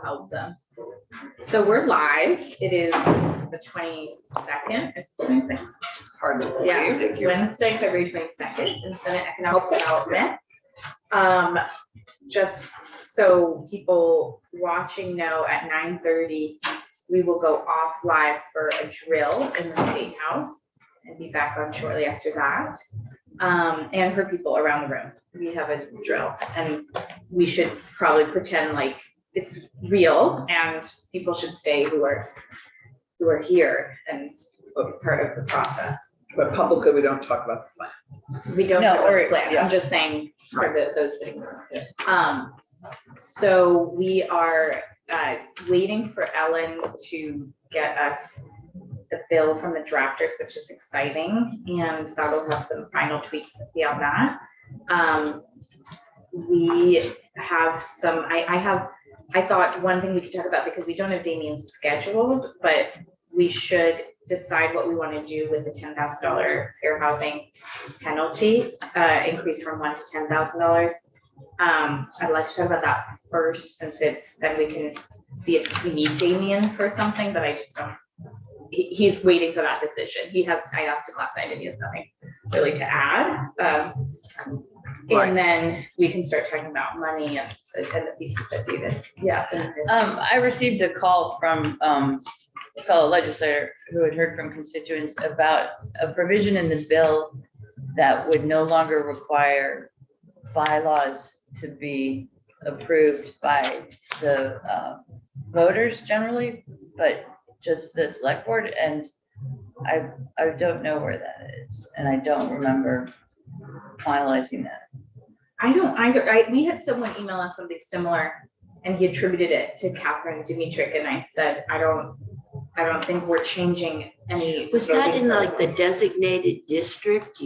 held them. So we're live. It is the 22nd. It's the 22nd. Hard to believe. Yes, Wednesday, February 22nd in Senate Economic Development. Just so people watching know, at 9:30, we will go off live for a drill in the State House and be back on shortly after that. And for people around the room, we have a drill, and we should probably pretend like it's real, and people should stay who are here and part of the process. But publicly, we don't talk about the plan. We don't have a plan. yeah. I'm just saying for Right. those things. So we are waiting for Ellen to get us the bill from the drafters, which is exciting, and that'll have some final tweaks beyond that. We have some, I thought one thing we could talk about, because we don't have Damien scheduled, but we should decide what we want to do with the $10,000 fair housing penalty, increase from $1,000 to $10,000. I'd like to talk about that first, since then we can see if we need Damien for something, but I just don't. He's waiting for that decision. I asked him last night and he has nothing really to add. Right. And then we can start talking about money and the pieces that David, yes. I received a call from a fellow legislator who had heard from constituents about a provision in the bill that would no longer require bylaws to be approved by the voters generally, but just the select board, and I don't know where that is, and I don't remember finalizing that. I don't either. We had someone email us something similar, and he attributed it to Catherine Dimitrick, and I said, I don't think we're changing any. Was that in like the designated district?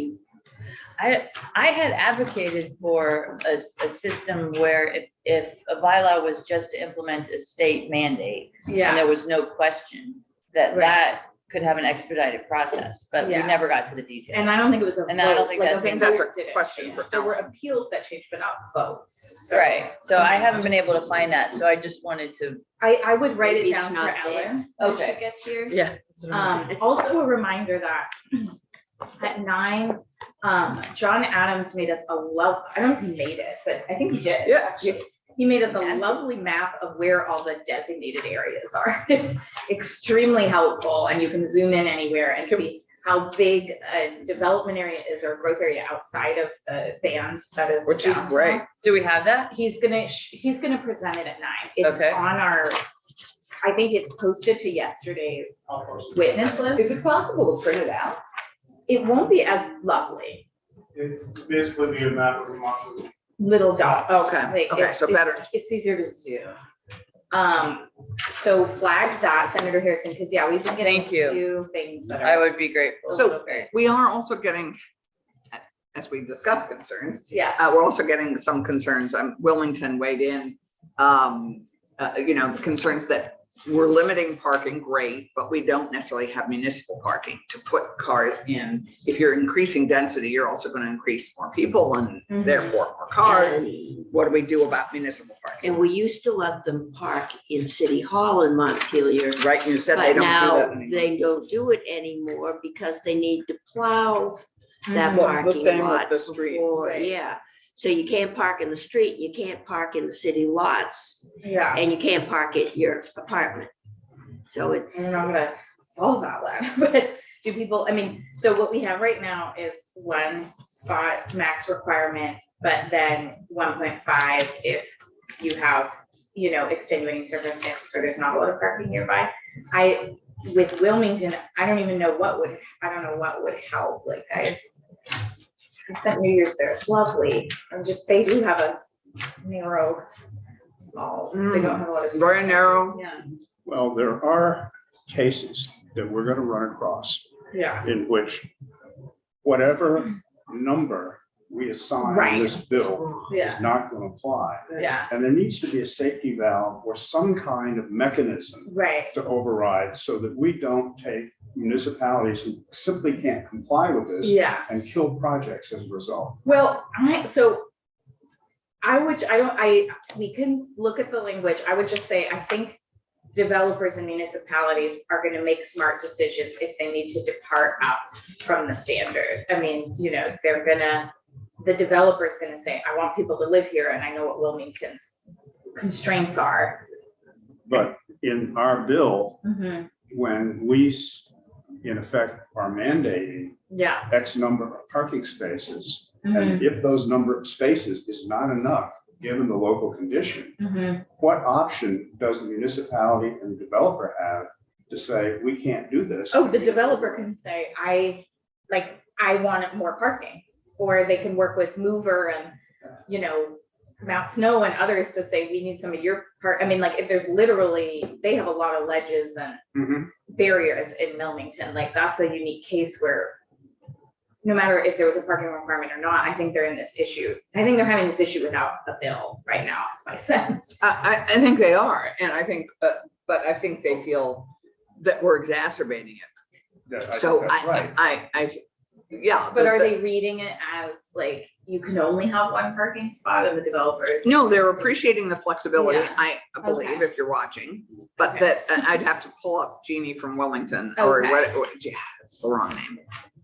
I had advocated for a system where if a bylaw was just to implement a state mandate, and Yeah, there was no question that Right. that could have an expedited process, but we Yeah. never got to the details. and I don't think it was a vote. And I don't think like, that's- the I think that's a vote didn't question change. for There were Ellen. appeals that changed, but not votes. So Right, so I haven't been able to find that, so I just wanted to, I would write Maybe it it's down for not there. Ellen when she Okay. gets here. yeah. Also a reminder that at 9, John Adams made us I don't know if he made it, but I think he did. Yeah. Actually. He made us a lovely map of where all the designated areas are. It's extremely helpful, and you can zoom in anywhere and see how big a development area is, or growth area outside of the band that is. Which is downtown. great. Do we have that? He's gonna present it at 9. It's Okay. on I think it's posted to yesterday's witness list. Is it possible to print it out? It won't be as lovely. It's basically be a map of Vermont. Little dots. Okay, Like, okay, so better. It's easier to zoom. So flag that, Senator Harrison, because yeah, we've been getting a Thank you. few things that I are. would be grateful. So we are also getting, as we discussed concerns, Yes. we're also getting some concerns. Wilmington weighed in, concerns that we're limiting parking, great, but we don't necessarily have municipal parking to put cars in. If you're increasing density, you're also going to increase more people and Mhm. therefore more cars. And What do we do about municipal parking? we used to let them park in City Hall in Montpelier. Right, you said they But don't do now that anymore. they don't do it anymore because they need to plow that Mhm. Well, the parking same with lot the streets. before, Right. yeah. So you can't park in the street, you can't park in the city lots, Yeah. and you can't park at your apartment. So it's, I don't know how to solve that one, but do people, so what we have right now is 1 spot max requirement, but then 1.5 if you have, extenuating circumstances or there's not a lot of parking nearby. With Wilmington, I don't know what would help. Like I spent New Year's there. It's lovely. They do have a narrow, small, they don't have a lot of. Very narrow. Yeah, Well, there are cases that we're gonna run across yeah. in which whatever number we assign in this bill Yeah, is not gonna apply. yeah, And there needs to be a safety valve or some kind of mechanism right. to override so that we don't take municipalities who simply can't comply with this Yeah. and kill projects as a result. Well, so we can look at the language. I would just say, I think developers and municipalities are gonna make smart decisions if they need to depart up from the standard. I mean, you know, the developer's gonna say, I want people to live here, and I know what Wilmington's constraints are. But in our bill, Mhm. when we, in effect, are mandating Yeah. X number of parking spaces, Mhm. and if those number of spaces is not enough, given the local condition, Mhm. what option does the municipality and the developer have to say, we can't do this? Oh, the developer can say, I want more parking, or they can work with Mover and, you know, Mount Snow and others to say, we need some of your part. I mean, like, if there's literally, they have a lot of ledges and Mhm. barriers in Wilmington, like, that's a unique case where no matter if there was a parking requirement or not, I think they're in this issue. I think they're having this issue without a bill right now, is my sense. I think they are, and I think, but I think they feel that we're exacerbating it. I So think that's right. yeah. But are they reading it as like, you can only have one parking spot and the developers? No, they're appreciating the flexibility, Yeah. I believe, Okay. if you're watching, but Okay. that, I'd have to pull up Jeannie from Wilmington, or Okay. yeah, it's the wrong name.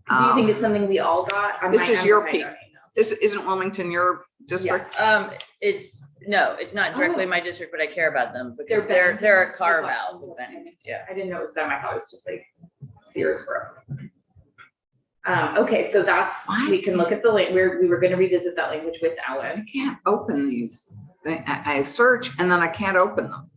Do you think it's something we all got? I This might- is I'm your behind peak. on emails. This isn't Wilmington your district? It's not directly Oh. my district, but I care about them They're because they're a Bennington. carve out. of Bennington, Yeah. I didn't know it was them. I thought it was just like Searsboro. Okay, so that's, we can look at the link, we were gonna revisit that language with I Ellen. can't open these. I search and then I can't open them.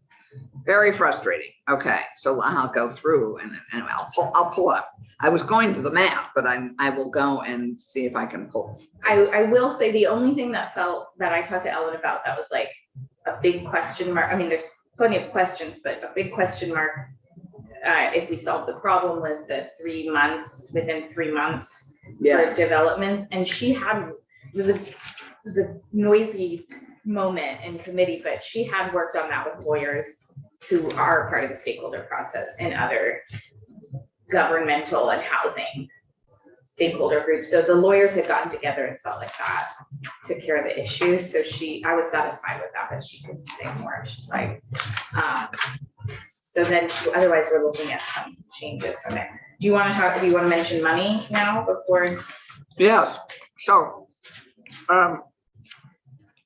Very frustrating. Okay, so I'll go through and I'll pull up. I was going to the map, but I will go and see if I can pull. I will say the only thing that I talked to Ellen about that was like a big question mark. I mean, there's plenty of questions, but a big question mark. If we solved the problem was the 3 months, within 3 months for developments. And she had, it was a noisy moment in committee, but she had worked on that with lawyers who are part of the stakeholder process and other governmental and housing stakeholder groups. So the lawyers had gotten together and felt like that took care of the issues. So I was satisfied with that, but she could say more if she'd like. So then otherwise we're looking at some changes from it. Do you want to mention money now before? Yes, so,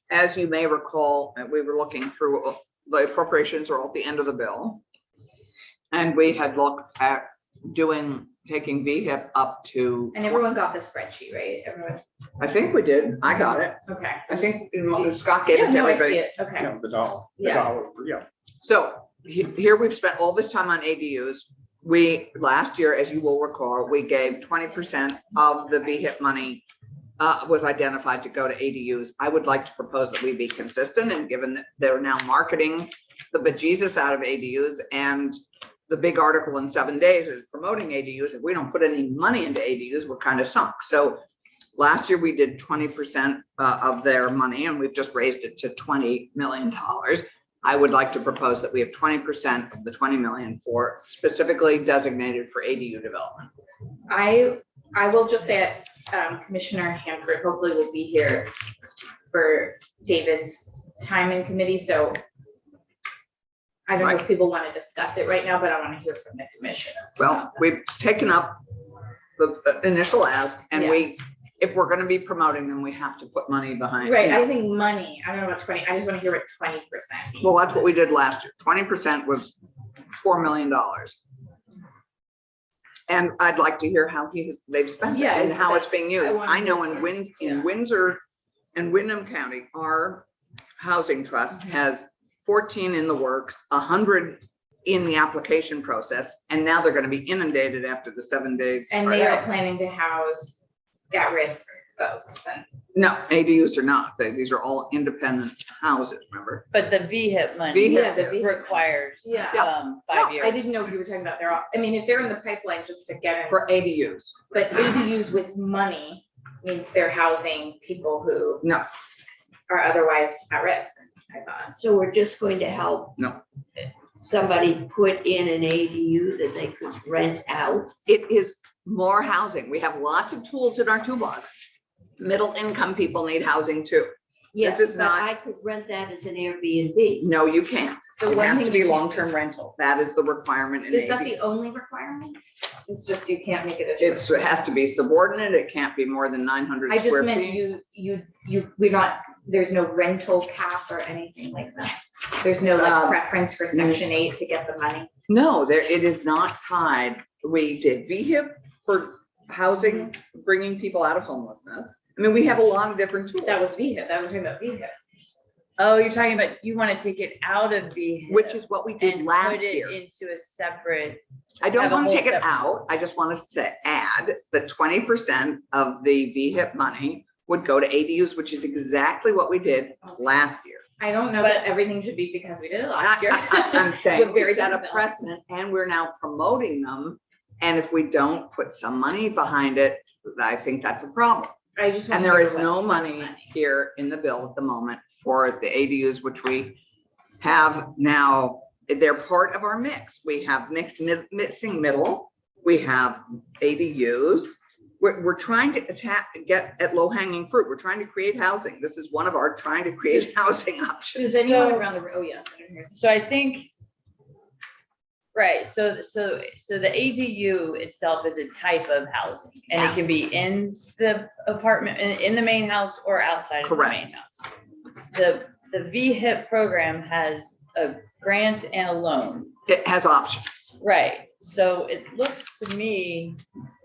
as you may recall, we were looking through the appropriations are at the end of the bill. And we had looked at taking VHIP up to. And everyone got the spreadsheet, right? Everyone, I think we did. I got it. okay. I think Scott gave Yeah, it to no, I see everybody. it. Okay. Yeah, the dollar, Yeah. yeah. So here we've spent all this time on ADUs. Last year, as you will recall, we gave 20% of the VHIP money was identified to go to ADUs. I would like to propose that we be consistent, and given that they're now marketing the bejesus out of ADUs, and the big article in 7 days is promoting ADUs. If we don't put any money into ADUs, we're kind of sunk. So last year we did 20% of their money, and we've just raised it to $20 million. I would like to propose that we have 20% of the 20 million for specifically designated for ADU development. I will just say, Commissioner Hanford hopefully will be here for David's time in committee, so I don't know if people want to discuss it right now, but I want to hear from the commissioner. Well, we've taken up the initial ask, and if we're going to be promoting them, we have to put money behind. Right, I think money, I don't know about 20, I just want to hear what 20% means. Well, that's what we did last year. 20% was $4 million. And I'd like to hear how they've spent it and how it's being used. I know in Windsor and Windham County, our housing trust has 14 in the works, 100 in the application process, and now they're going to be inundated after the 7 days. And they are planning to house at-risk folks. And No, ADUs are not. These are all independent houses, remember? But the VHIP money requires 5 I years. didn't know if you were talking about I mean, if they're in the pipeline just to get in. For ADUs. But ADUs with money means they're housing people who No, are otherwise at risk, I thought. So we're just going to help No. somebody put in an ADU that they could rent out. it is more housing. We have lots of tools in our toolbox. Middle income people need housing too. Yes, is but not, I could rent that as an Airbnb. no, you can't. The It one has thing to be you can't- long-term rental. That is the requirement in Is that ADU. the only requirement? It's just you can't make it a. short- It has to be subordinate. It can't be more than 900 I just square meant feet. we're not, there's no rental cap or anything like that. There's no like Um, preference for section 8 to get the money. No, it is not tied. We did VHIP for housing, bringing people out of homelessness. I mean, we have a lot of different tools. That was VHIP, that was talking about VHIP. Oh, you're talking about, you want to take it out of the. Which is what we did and last put it year. into a separate, I don't have a want to whole take it separate- out. I just want us to add that 20% of the VHIP money would go to ADUs, which is exactly what we did last year. I don't know that everything should be because we did it last year. I'm saying We're very we set a different. precedent and we're now promoting them. And if we don't put some money behind it, I think that's a problem. I just. And want there to is know no what's money here in the bill at the moment for the ADUs, which we have now. They're part of our mix. We have mixing middle. We have ADUs. We're trying to get at low hanging fruit. We're trying to create housing. This is one of our trying to create housing options. Does anyone So- around the, oh yes, I don't hear. so I think. Right, so the ADU itself is a type of housing, and it Yes. can be in the apartment, in the main house or outside of the Correct. main house. The VHIP program has a grant and a loan. It has options. Right, so it looks to me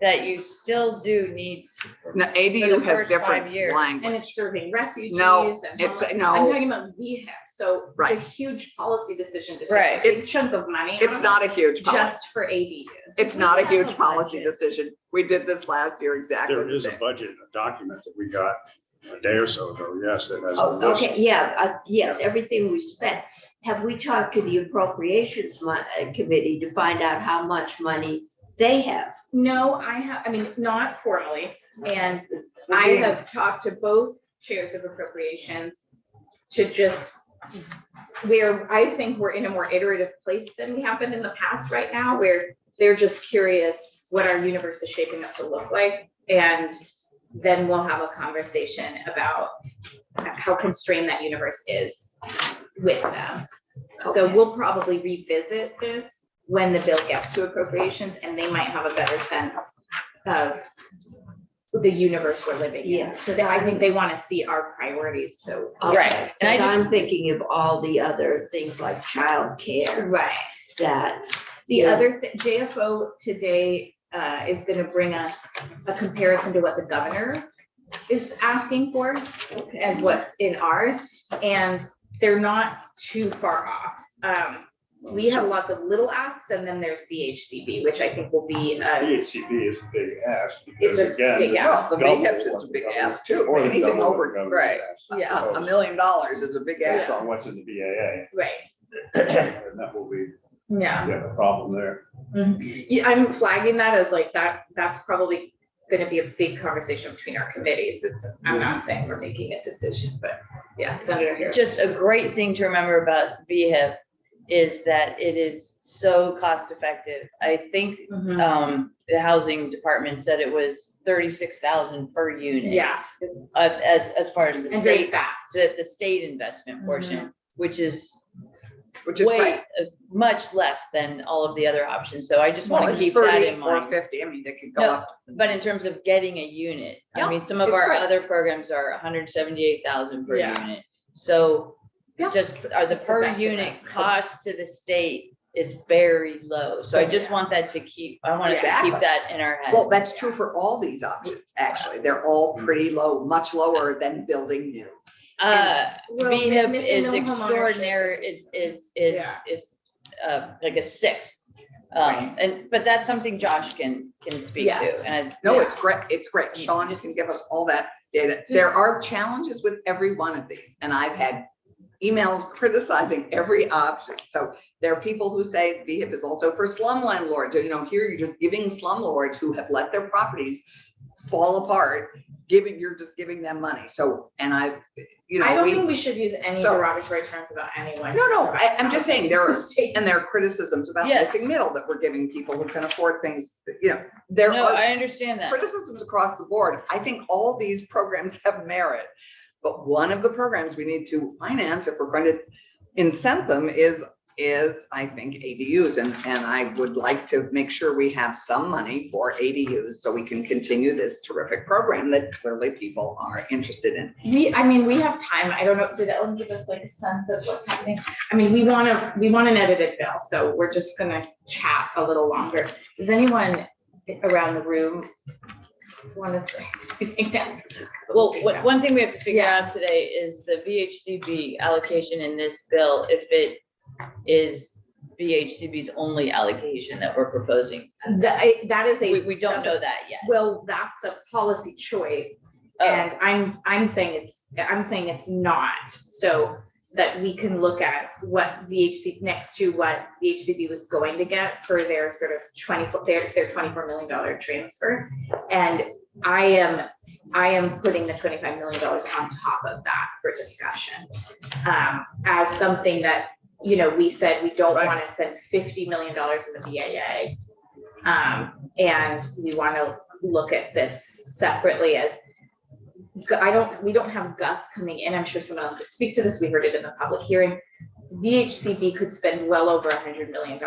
that you still do need. Now, For ADU the has first 5 different years. And language. it's serving refugees No, and. it's- homeless. no. I'm talking about VHIP, so it's a Right. huge policy decision to take Right. a big chunk of money. out It's of not it a huge policy. Just for ADUs. It's We not a have huge policy budget. decision. We did this last year exactly There the is a same. budget document that we got a day or so ago, yes, that has a Oh, list. okay, yeah, yes, everything we spent. Have we talked to the appropriations committee to find out how much money they have? No, I mean, not formally, and I have talked to both chairs of appropriations to just, where I think we're in a more iterative place than we have been in the past right now, where they're just curious what our universe is shaping up to look like. And then we'll have a conversation about how constrained that universe is with them. So Okay. we'll probably revisit this when the bill gets to appropriations, and they might have a better sense of the universe we're living in. Yeah. So I think they want to see our priorities, so. Right, Okay, and I 'cause just- I'm thinking of all the other things like childcare Right. that, The Yeah. other thing, JFO today is gonna bring us a comparison to what the governor is asking for as what's in ours, and they're not too far off. We have lots of little asks, and then there's VHCB, which I think will be, VHCP is a big ask, It's because a again. big it's ask. Well, the double VHIP is what a the big government- ask too. or the Anything double what over- the government right. asks. yeah, $1 million is a big Based ask. on what's in the BAA, right, and that will be, yeah. we have a problem there. Yeah, I'm flagging that as like that's probably gonna be a big conversation between our committees. I'm not saying we're making a decision, but yeah, Senator Harris. Just a great thing to remember about VHIP is that it is so cost effective. I think Mhm. the housing department said it was 36,000 per unit. Yeah, As far as the and very state, fast. the state investment portion, which is Which is way, great. much less than all of the other options. So I just Well, want to it's keep that 30 in or mind. 50. I mean, they could go No, up. But in terms of getting a unit, I Yeah, mean, some of it's our great. other programs are 178,000 per Yeah. unit. So Yeah. just are the That's the per best unit investment. cost to the state is very low. So I just want that to keep, I want us to Exactly. keep that in our heads. Well, that's true for all these options, actually. They're all pretty low, much lower than building new. Well, VHIP missing is no homeownership extraordinary, is Yeah. like a 6. But that's something Josh can speak Yes. to. And No, Yeah. it's great. It's great. Sean can give us all that data. Just- There are challenges with every one of these, and I've had emails criticizing every option. So there are people who say VHIP is also for slum landlords. Or, here you're just giving slumlords who have let their properties fall apart, you're just giving them money. So, and I don't think we should use any So- derogatory terms about anyone. No, I'm just saying there are, State. and there are criticisms about Yes. missing middle that we're giving people who can afford things, there no, are I understand that. criticisms across the board. I think all these programs have merit. But one of the programs we need to finance, if we're going to incent them, is I think ADUs. And I would like to make sure we have some money for ADUs so we can continue this terrific program that clearly people are interested in. We have time. I don't know, did Ellen give us like a sense of what's happening? I mean, we want an edited bill, so we're just gonna chat a little longer. Does anyone around the room want to say anything down? Well, one thing we have to figure out today is the VHCB allocation in this bill, if it is VHCB's only allocation that we're proposing. That is We don't know that yet. well, that's a policy choice. Oh. And I'm saying it's not, so that we can look at what VHC next to what VHCB was going to get for their sort of their $24 million transfer. And I am putting the $25 million on top of that for discussion, as something that, you know, we said we don't want to spend $50 million in the BAA. And we want to look at this separately as we don't have Gus coming in. I'm sure someone else could speak to this. We heard it in the public hearing. VHCB could spend well over $100 million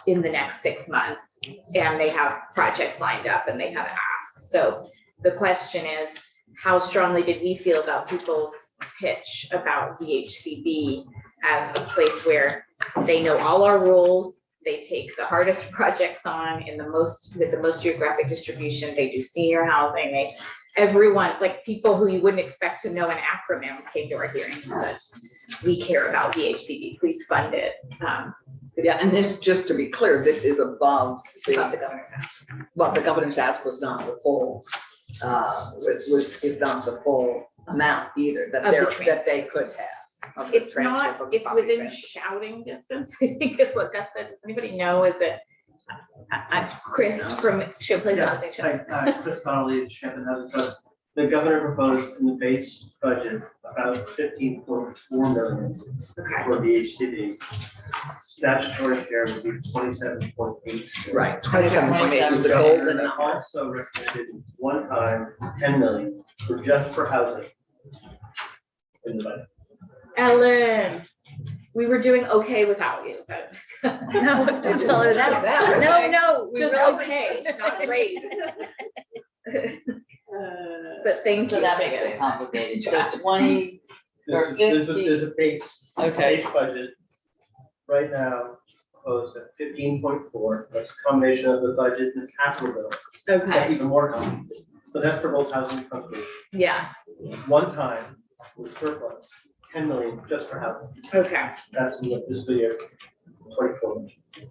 in the next 6 months, and they have projects lined up and they have asks. So the question is, how strongly did we feel about people's pitch about VHCB as a place where they know all our rules, they take the hardest projects on with the most geographic distribution, they do senior housing, everyone, like people who you wouldn't expect to know an acronym came to our hearing and said, we care about VHCB, please fund it. Yeah, and this, just to be clear, this is above The governor's ask. well, the governor's ask was not the full, is not the full amount either that they could have. of the It's transfer not, from the it's property within transfer. shouting distance, I think is what Gus said. Does anybody know? Is it Chris from Champlain Housing? Chris Connolly, Champlain Housing Trust. The governor proposed in the base budget about 15.4 million Okay, for VHCD. Statutory share would be 27.8. Right, 27.8 is the golden Governor number. also recommended one time 10 million for just for housing. In the budget. Ellen, we were doing okay without you, but. No, don't tell her that. No, we Just really- okay, not great. But thank So you. that makes it complicated. So 20, or There's 50. a base Okay. budget right now proposed at 15.4. That's a combination of the budget and the capital bill. That's Okay, even more complicated. So that's for both housing and companies. yeah, One time with surplus, 10 million just for housing. okay, That's in the fiscal year 24.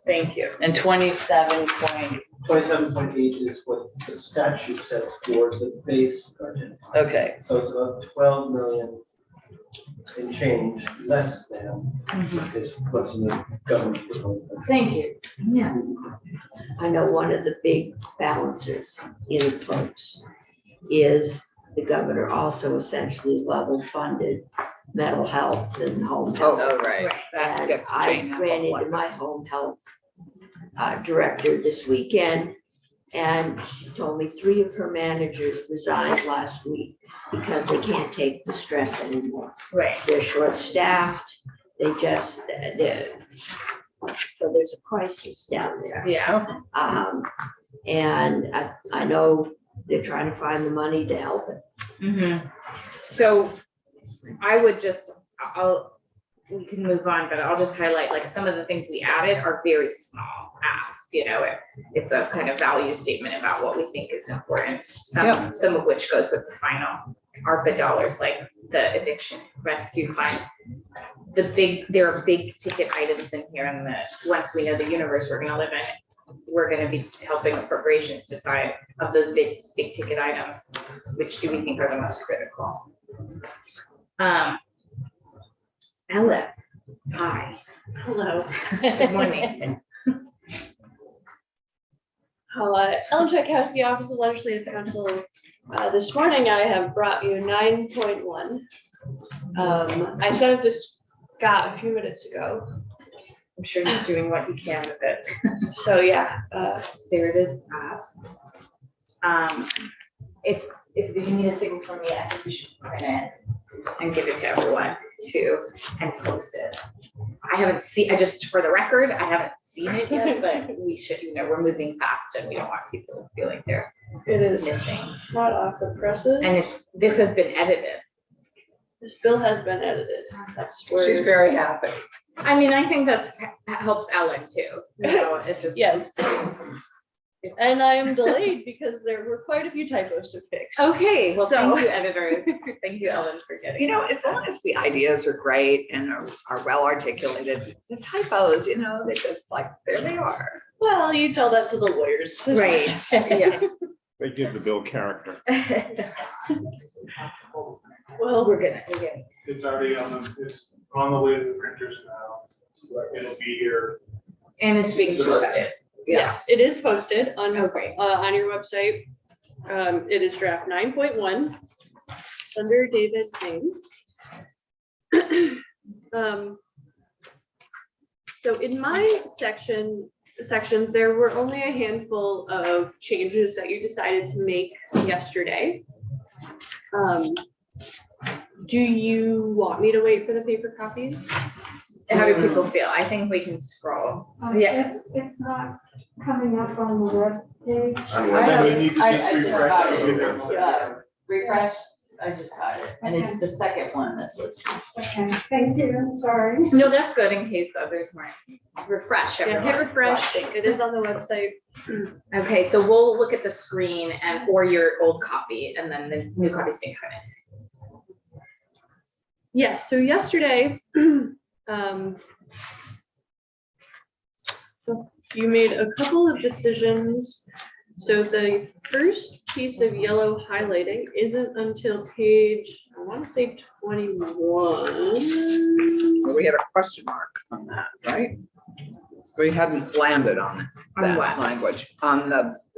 thank you. And 27 point, 27.8 is what the statute says for the base budget. okay. So it's about 12 million and change less than is what's in the government proposal. Thank you. Yeah. I know one of the big balancers in folks is the governor also essentially level funded mental health and home health. Oh, right. That And gets I changed. ran into my home health director this weekend, and she told me 3 of her managers resigned last week because they can't take the stress anymore. Right, They're short-staffed, so there's a crisis down there. yeah, And I know they're trying to find the money to help it. So I would just, we can move on, but I'll just highlight, like, some of the things we added are very small asks, you know, it's a kind of value statement about what we think is important. Some of which goes with the final ARPA dollars, like the eviction rescue fund. There are big ticket items in here, and once we know the universe we're gonna live in, we're gonna be helping appropriations decide of those big ticket items, which do we think are the most critical. Ella, hi, Hello. good morning. Ellen Tchaikovsky, Office of Legislative Counsel. This morning I have brought you 9.1. I sent it to Scott a few minutes ago. I'm sure you're doing what you can with it. So yeah, There it is. If you need a signal from me, I think we should print it. and give it to everyone too, and post it. I haven't seen, for the record, I haven't seen it yet, but we should, we're moving fast and we don't want people feeling they're It is missing. hot off the presses. And this has been edited. This bill has been edited. That's where. She's very happy. I mean, I think that helps Ellen too. It just. Yes. And I am delayed because there were quite a few typos to fix. Okay, well, So- thank you, editors. Thank you, Ellen, for getting. You know, as long as the ideas are great and are well articulated, the typos, they just like, there they are. Well, you tell that to the lawyers. Right, yeah. They give the bill character. Well, We're gonna. It's already it's on the way to the printers now. It'll be here. And it's being posted. yes, it is posted on Okay. on your website. It is draft 9.1 under David's name. So in my sections, there were only a handful of changes that you decided to make yesterday. Do you want me to wait for the paper copies? How do people feel? I think we can scroll. Yeah. It's not coming up on the web page. Refresh, I just got it, and it's the second one that's listed. Okay, thank you, I'm sorry. No, that's good in case others weren't. Refresh Yeah, everyone. hit refresh. watching. It is on the website. Okay, so we'll look at the screen or your old copy and then the new copy's being printed. Yes, so yesterday, you made a couple of decisions. So the first piece of yellow highlighting isn't until page, I want to say 21. We had a question mark on that, right? We hadn't landed on On that what? language,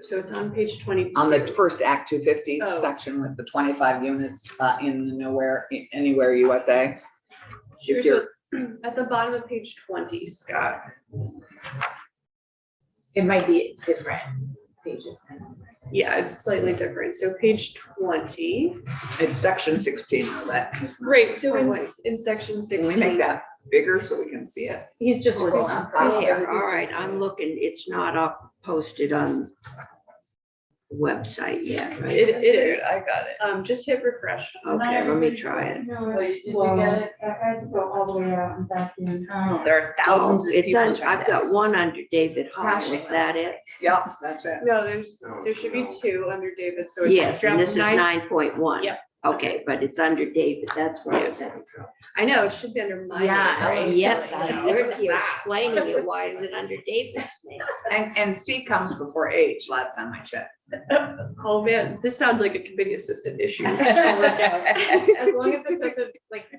So it's on page 22. on the first Act 250 Oh. section with the 25 units in the anywhere USA. Sure, If you're- so at the bottom of page 20, Scott. It might be different pages. Yeah, it's slightly different. So page 20. It's section 16 of that. Great, so in section Can 16. we make that bigger so we can see it? He's just scrolling. Oh, yeah, all right, I'm looking, it's not up, posted on the website yet, right? It is. I got it. Just hit refresh. Okay, let me try it. No, Oh, you it's did slow. get it? I had to go all the way out and back in. Oh, there are Oh, thousands of it's people. on, trying I've to got access one this. under David Hall, Crashing is that it? Yeah, that's it. No, there should be two under David, so it's. Yes, and draft this is 9.1. Yep. Okay, but it's under David, that's where I was having trouble. I know, it should be under mine. Yeah, right? Ellen, Yes, I Yeah. heard you explaining it, why is it under David's name? And C comes before H last time I checked. Oh, man, this sounds like a committee assistant issue. As long as it doesn't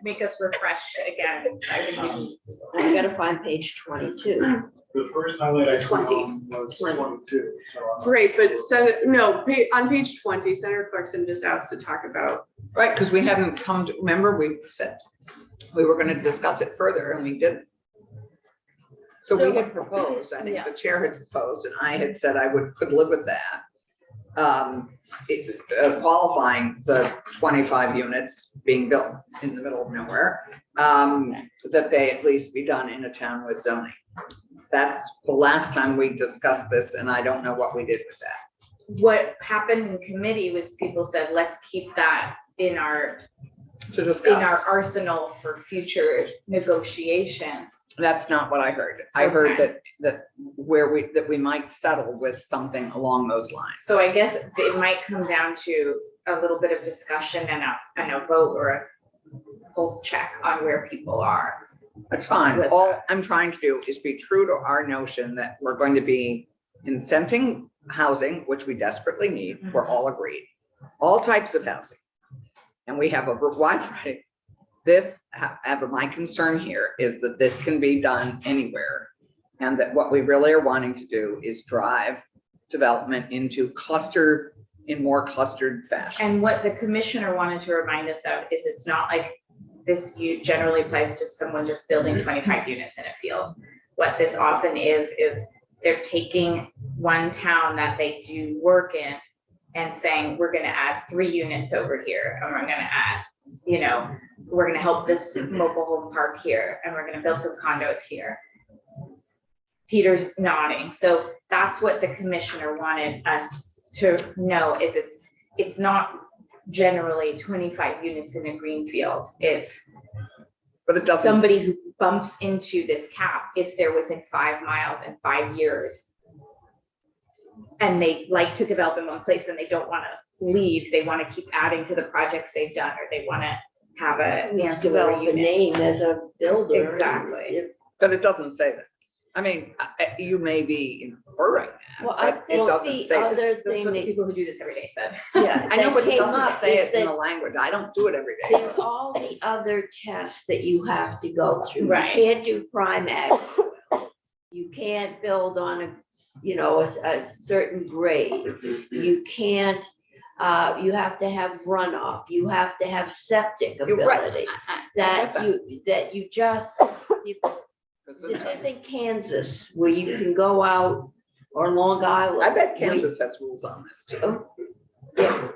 make us refresh again. I think we can- I gotta find page 22. The first highlight I saw 20. was 22. So, Great, but on page 20, Senator Clarkson just asked to talk about. Right, because we hadn't come to, remember, we said we were gonna discuss it further and we didn't. So we had proposed, I think Yeah. the chair had proposed and I had said I could live with that. Qualifying the 25 units being built in the middle of nowhere, that they at least be done in a town with zoning. That's the last time we discussed this and I don't know what we did with that. What happened in committee was people said, let's keep that in our To discuss. arsenal for future negotiation. That's not what I heard. I heard that we might settle with something along those lines. So I guess it might come down to a little bit of discussion and a vote or a pulse check on where people are. That's fine. With All that. I'm trying to do is be true to our notion that we're going to be incenting housing, which we desperately need. We're all agreed. All types of housing. And we have a wide variety. However, my concern here is that this can be done anywhere. And that what we really are wanting to do is drive development into more clustered fashion. And what the commissioner wanted to remind us of is it's not like this generally applies to someone just building 25 units in a field. What this often is they're taking one town that they do work in and saying, we're gonna add 3 units over here, and we're gonna add, we're gonna help this mobile home park here, and we're gonna build some condos here. Peter's nodding, so that's what the commissioner wanted us to know, is it's not generally 25 units in a greenfield, it's But it doesn't, somebody who bumps into this cap if they're within 5 miles in 5 years. And they like to develop in one place and they don't want to leave, they want to keep adding to the projects they've done, or they want to have a ancillary Develop a unit. name as a builder. Exactly. but it doesn't say that. I mean, you may be inferring that, Well, I but it think doesn't the say that. other That's thing what the that, people who do this every day said. yeah, I know, that but it came doesn't up say is it in the that language. I don't do it every day. there's all the other tests that you have to go through. You Right. can't do prime ag. You can't build on a, you know, a certain grade. You can't, you have to have runoff, you have to have septic You're right. ability. I That get you just, this isn't Kansas where you can go out, or Long Island. I bet where you- Kansas has rules on this too. Yeah,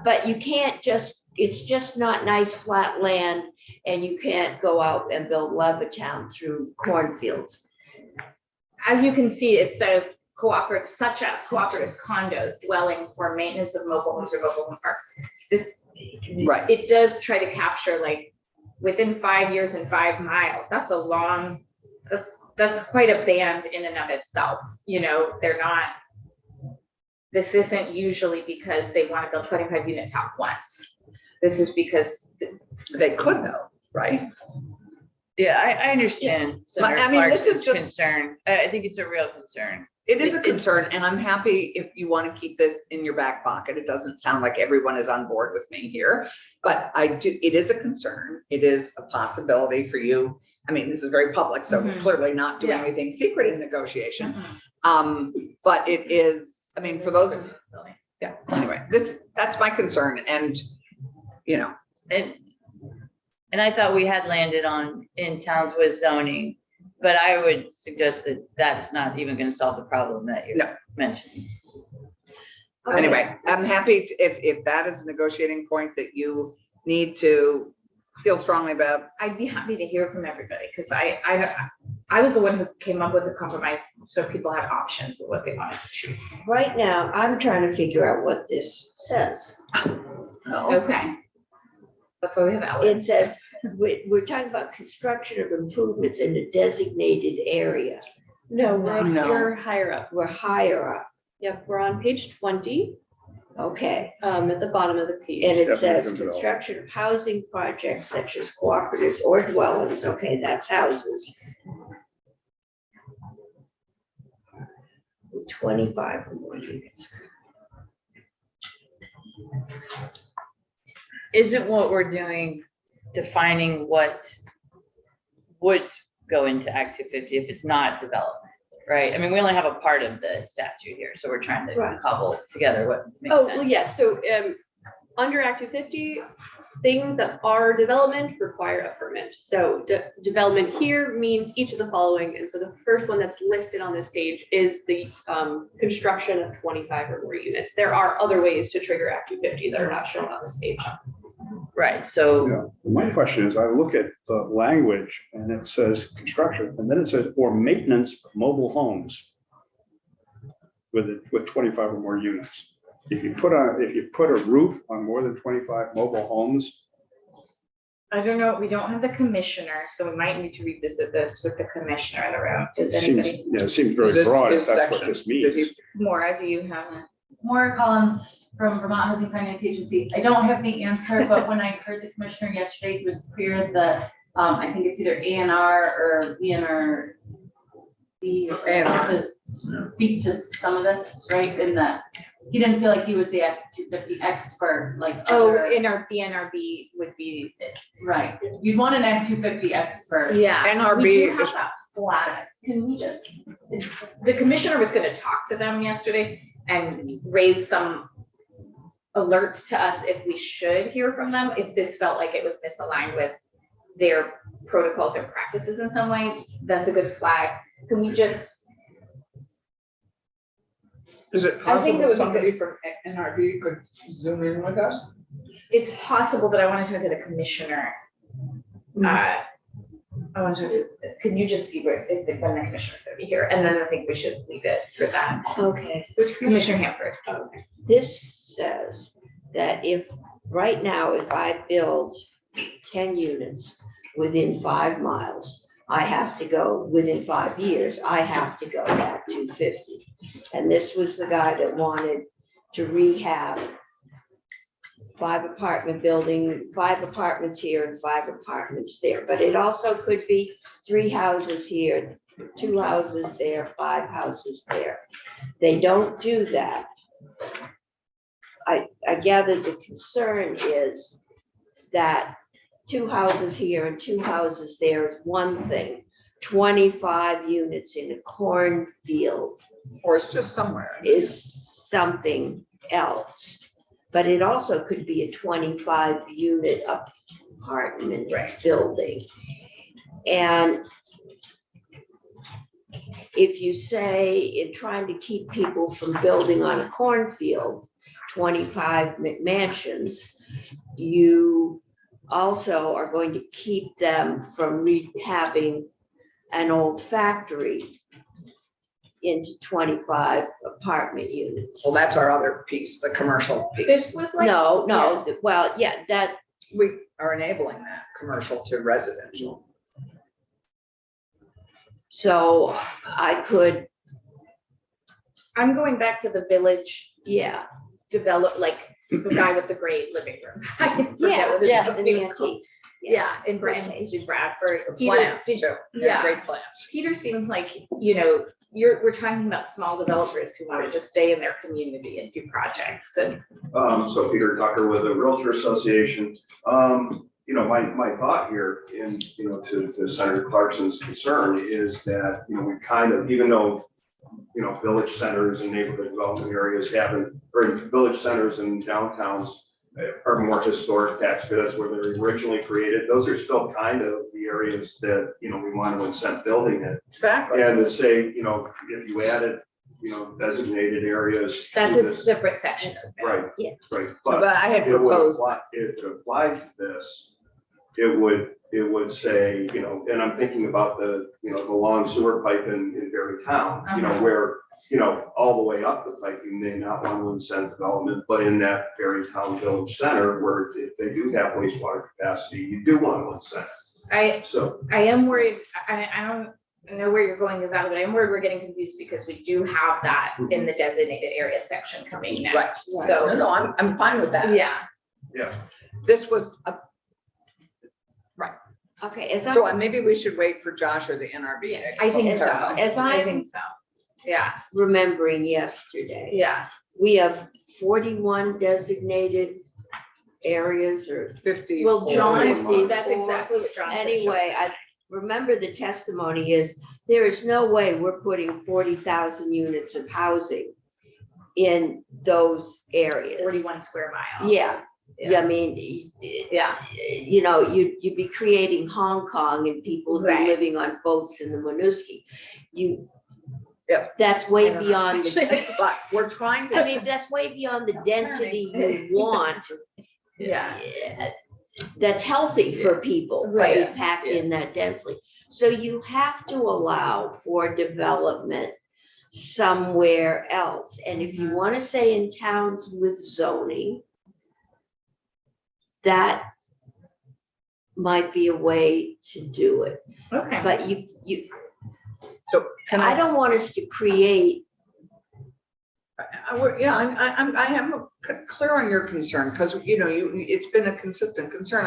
but you can't just, it's just not nice flat land, and you can't go out and build Levittown through cornfields. As you can see, it says cooperative, such as cooperatives, condos, dwellings, or maintenance of mobile homes or mobile home parks. This, Right. it does try to capture like within 5 years and 5 miles. That's a long, that's quite a band in and of itself. You know, they're not, this isn't usually because they want to build 25 units at once. This is because They could though, right? Yeah, I understand Senator I mean, this is Clarkson's just- concern. I think it's a real concern. It is a It's- concern, and I'm happy if you want to keep this in your back pocket. It doesn't sound like everyone is on board with me here, but it is a concern. It is a possibility for you. I mean, this is very public, so we're Mhm. clearly not doing Yeah. anything secret in negotiation. Mhm. But it is, I mean, for those, yeah, anyway, that's my concern, and, you know, And I thought we had landed on in towns with zoning, but I would suggest that that's not even gonna solve the problem that you're No. mentioning. anyway, I'm happy if that is a negotiating point that you need to feel strongly about. I'd be happy to hear from everybody, because I was the one who came up with a compromise, so people had options of what they wanted to choose. Right now, I'm trying to figure out what this says. Okay. That's why we have Ellen. It says, we're talking about construction of improvements in a designated area. No, No. we're higher up. We're higher up, Yep, we're on page 20, okay. at the bottom of the page. And it Definitely says can develop. construction of housing projects such as cooperatives or dwellings, okay, that's houses. With 25 or more units. Isn't what we're doing defining what would go into Act 250 if it's not development, right? I mean, we only have a part of the statute here, so we're trying to Right. cobble together what makes Oh, well, sense. yes, so, under Act 250, things that are development require a permit. So development here means each of the following, and so the first one that's listed on this page is the, construction of 25 or more units. There are other ways to trigger Act 250 that are not shown on this page. Right, so Yeah, my question is, I look at the language and it says construction, and then it says, or maintenance of mobile homes with 25 or more units. If you put a roof on more than 25 mobile homes, I don't know, we don't have the commissioner, so we might need to revisit this with the commissioner in the room. it Does seems, anybody, yeah, it seems Is very this broad his if that's what section? this Did he- means. Maura, do you have a? Maura Collins from Vermont Housing Finance Agency. I don't have the answer, but when I heard the commissioner yesterday, it was clear that, I think it's either ANR or VNR. To speak to some of this, right, in that he didn't feel like he was the Act 250 expert, like. Oh, other- in our BNRB would be, Right, you'd want an Act 250 expert. yeah. NRB We do have is- that flag. Can we just, the commissioner was gonna talk to them yesterday and raise some alerts to us if we should hear from them, if this felt like it was misaligned with their protocols or practices in some way. That's a good flag. Can we just, Is it I think it possible would be somebody from NRB could zoom in with us? it's possible, but I want to talk to the commissioner. I want to, can you just see where, if the, when the commissioner's gonna be here, and then I think we should leave it for that. Okay. Commissioner Hanford. This says that if, right now, if I build 10 units within 5 miles, I have to go, within 5 years, I have to go back to 50. And this was the guy that wanted to rehab 5 apartment building, 5 apartments here and 5 apartments there. But it also could be 3 houses here, 2 houses there, 5 houses there. They don't do that. I gather the concern is that 2 houses here and 2 houses there is one thing. 25 units in a cornfield Or it's just somewhere. is something else. But it also could be a 25 unit apartment building. And if you say in trying to keep people from building on a cornfield, 25 McMansions, you also are going to keep them from rehabbing an old factory into 25 apartment units. Well, that's our other piece, the commercial piece. This was like. No, well, yeah, that, We are enabling that commercial to residential. so I could, I'm going back to the village yeah, develop, like the guy with the great living room. I forget what his yeah, the name is called. antiques. Yeah, in Okay. Bradford. The Peter, plants did- too. yeah. Great plants. Peter seems like, we're talking about small developers who want to just stay in their community and do projects and. So Peter Tucker with the Realtor Association. My thought here to Senator Clarkson's concern is that, we kind of, even though, village centers and neighborhood development areas or village centers and downtowns are more historic tax, that's where they're originally created. Those are still kind of the areas that, we want to incent building in. Exactly. And to say, if you added, designated areas. That's to a this- separate section of it. Right. Yeah. Right, But I had it would proposed, apply, if it applied to this, it would say, and I'm thinking about the long sewer pipe in Berry Town, where, all the way up the pipe, you may not want to incent development, but in that Berry Town Village Center, where if they do have wastewater capacity, you do want to incent. So, I am worried, I don't know where you're going with that, but I'm worried we're getting confused because we do have that in the designated area section coming right. next. No, So, no, I'm fine with that. yeah, yeah. This was, Okay, as so I'm maybe we should wait for Josh or the NRB. to I think so. clarify. As I I'm- think so. Yeah, remembering yesterday, yeah. we have 41 designated areas or 50. Well, John, Fifty. that's exactly what John said. anyway, I remember the testimony is, there is no way we're putting 40,000 units of housing in those areas. 41 square miles. Yeah, I mean, Yeah. you'd be creating Hong Kong and people would be Right. living on boats in the Winooski. Yeah. That's I way don't know. beyond, the But we're trying I to, mean, that's way beyond the density you want. Yeah. That's healthy for people to be Right. packed in that densely. So you have to allow for development somewhere else. And if you want to say in towns with zoning, that might be a way to do it. Okay. But so can I don't want us to create, Yeah, I am clear on your concern, because, it's been a consistent concern.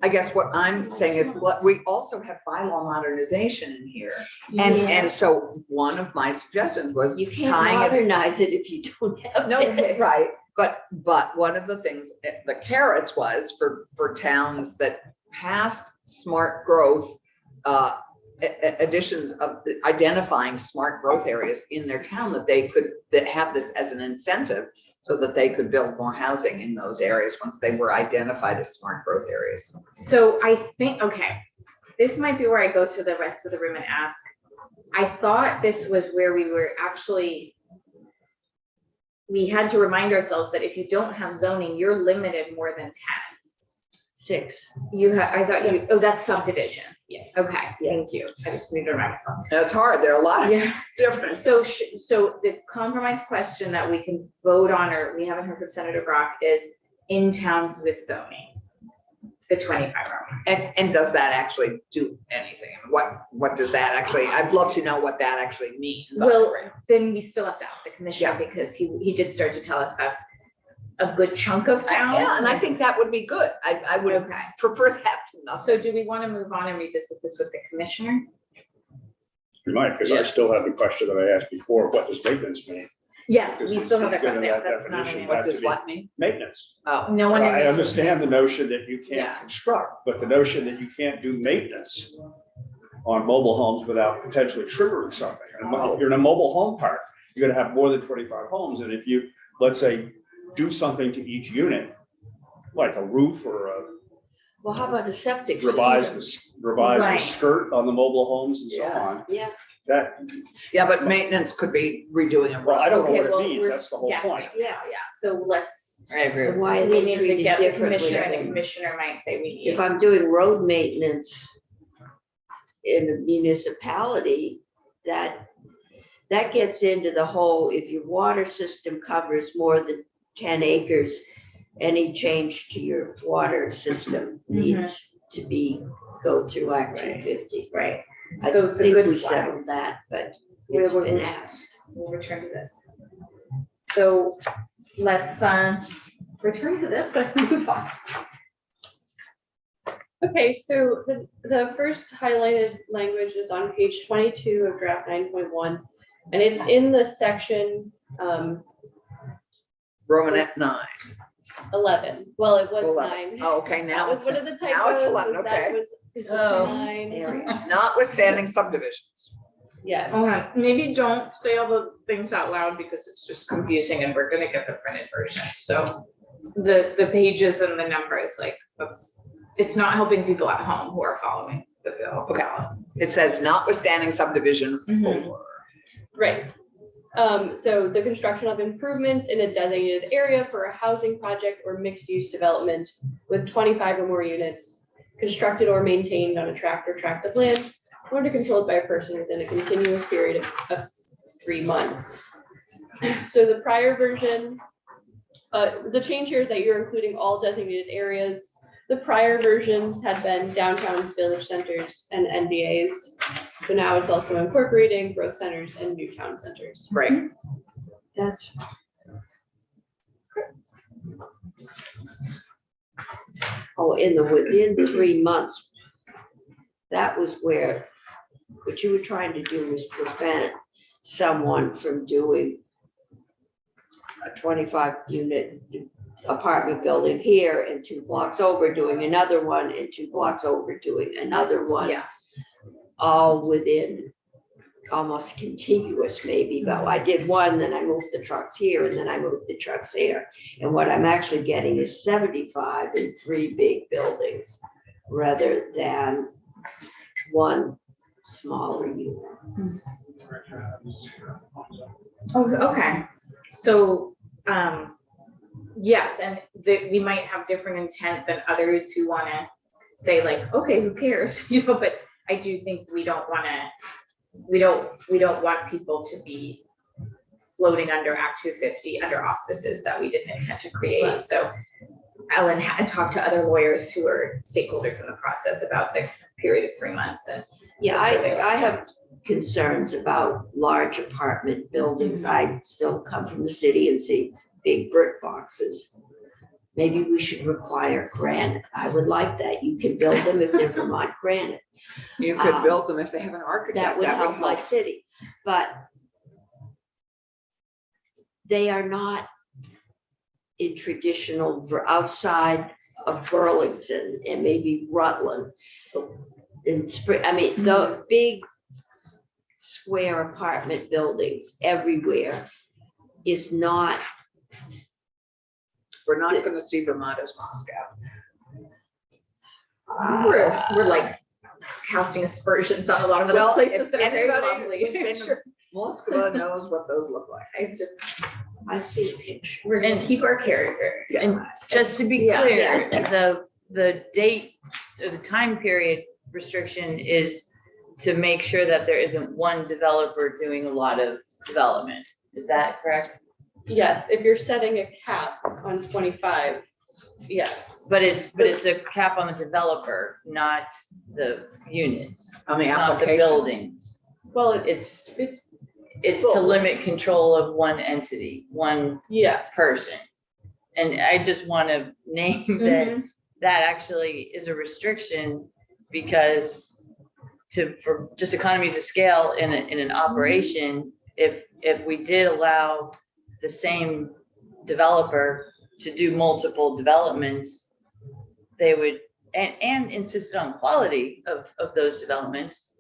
I guess what I'm saying is, we also have bylaw modernization in here. And so one of my suggestions was you can't tying it. modernize it if you don't have No, it. right, but one of the things, the carrots was for towns that passed smart growth, additions of identifying smart growth areas in their town, that have this as an incentive so that they could build more housing in those areas once they were identified as smart growth areas. So I think, okay, this might be where I go to the rest of the room and ask. I thought this was where we were actually we had to remind ourselves that if you don't have zoning, you're limited more than 10. 6. I thought you, oh, that's subdivision. Yes. Okay, thank you. I just need to remind myself. It's hard. There are a lot of Yeah. different. So, so the compromise question that we can vote on, or we haven't heard from Senator Brock, is in towns with zoning, the 25-hour. And does that actually do anything? What does that actually, I'd love to know what that actually means. Well, then we still have to ask the commissioner Yeah. because he did start to tell us that's a good chunk of town. Yeah, and I think that would be good. I would Okay. prefer that to nothing. So do we want to move on and revisit this with the commissioner? You might, because I still have the question that I asked before, what does maintenance mean? Yes, Because we we still have still that, given that that's not definition. an What answer. does what mean? Maintenance. Oh, No one in I this. understand the notion that you Yeah. can't construct, but the notion that you can't do maintenance on mobile homes without potentially triggering something. And if you're in a mobile home park, you're gonna have more than 25 homes, and if you, let's say, do something to each unit, like a roof or Well, how about a septic revise system? the Right. skirt on the mobile homes and so Yeah. on, Yeah, that, yeah, but maintenance could be redoing a well, I road. don't know Okay, what well, it means, we're that's the whole guessing. point. Yeah, so let's, I agree. and why are we they need to treated get the differently? commissioner, and the commissioner might say we need. If I'm doing road maintenance in a municipality, that gets into the whole, if your water system covers more than 10 acres, any change to your water system needs to go through Act 250. Right, I so it's a think good we flag. settled that, but We it's will- been asked. We'll return to this. So let's return to this, let's move on. Okay, so the first highlighted language is on page 22 of draft 9.1. And it's in the section Romanette 9. 11. Well, it was 11. 9. Oh, okay, That now was it's, one of the typos. now it's 11, was that okay. was Oh. 9. Area. Notwithstanding subdivisions. Yes. Maybe don't say all the things out loud because it's just confusing and we're gonna get the printed version. So the pages and the numbers, like, it's not helping people at home who are following the bill. Okay. It says notwithstanding subdivision Mhm. 4. Right. So the construction of improvements in a designated area for a housing project or mixed-use development with 25 or more units constructed or maintained on a tract or tract of land owned or controlled by a person within a continuous period of 3 months. So the prior version, the change here is that you're including all designated areas. The prior versions had been downtowns, village centers, and NDAs. So now it's also incorporating growth centers and new town centers. Right. That's. Oh, within 3 months, that was where, what you were trying to do was prevent someone from doing a 25-unit apartment building here and 2 blocks over doing another one and 2 blocks over doing another one. Yeah. All within almost contiguous maybe, but I did one, then I moved the trucks here and then I moved the trucks there. And what I'm actually getting is 75 in 3 big buildings rather than one smaller unit. Oh, okay. So, yes, and we might have different intent than others who wanna say like, okay, who cares, but I do think we don't want people to be floating under Act 250 under auspices that we didn't intend to create. Right. So Ellen had talked to other lawyers who are stakeholders in the process about the period of 3 months and. Yeah, That's what they I like. have concerns about large apartment buildings. I still come from the city and see big brick boxes. Maybe we should require granite. I would like that. You can build them if they're Vermont granite. You could build them if they have an architect. That would help my city, but they are not in traditional outside of Burlington and maybe Rutland. In spring, I mean, the big square apartment buildings everywhere is not. We're not gonna see Vermont as Moscow. We're like casting aspersions on a lot of the Well, places if that are very anybody lovely. who's been Sure. Moskva knows what those look like. I've seen a picture. We're gonna keep our character. And just to be Yeah, clear, the date, the time period restriction is to make sure that there isn't one developer doing a lot of development. Is that correct? Yes, if you're setting a cap on 25, yes. But it's a cap on the developer, not the units, On the not the application. buildings. Well, It's it's to limit control of one entity, one yeah. person. And I just want to name that that actually is a restriction because for just economies of scale in an operation, if we did allow the same developer to do multiple developments, they would, and insisted on quality of those developments.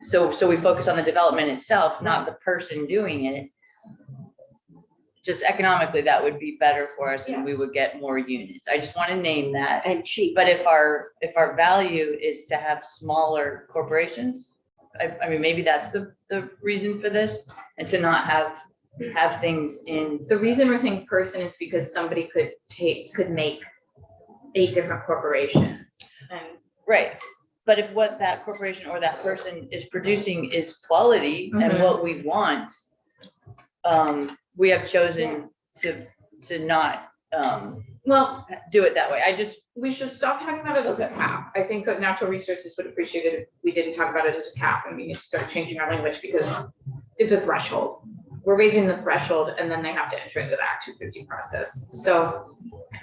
So we focus on the development itself, not the person doing it. Just economically, that would be better for us and we would get more units. I just want to name that. And cheap. But if our value is to have smaller corporations, I mean, maybe that's the reason for this, and to not have things in. The reason we're saying person is because somebody could make 8 different corporations. And Right. But if what that corporation or that person is producing is quality and what we want, we have chosen to not well, do it that way. we should stop talking about it as a cap. I think that natural resources would appreciate it if we didn't talk about it as a cap and we need to start changing our language because it's a threshold. We're raising the threshold and then they have to enter into the Act 250 process. So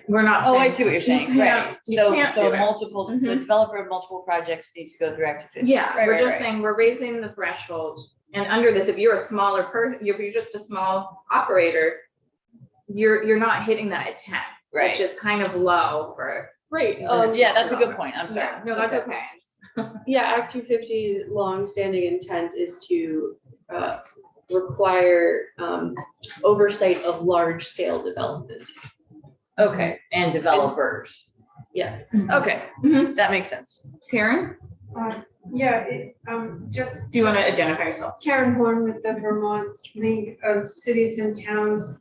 we're not saying. Oh, I see what you're saying, right? You So can't do it. so a developer of multiple projects needs to go through Act 250. Yeah, Right, we're right, just right. saying, we're raising the threshold. And under this, if you're a smaller if you're just a small operator, you're not hitting that at 10, Right. which is kind of low for. Right. Yeah, that's a good point. I'm sorry. Yeah, no, that's okay. Yeah, Act 250 long-standing intent is to require oversight of large-scale development. Okay, and developers. Yes. Okay, Mhm. that makes sense. Karen, Yeah, just do you want to identify yourself? Karen Horn with the Vermont League of Cities and Towns.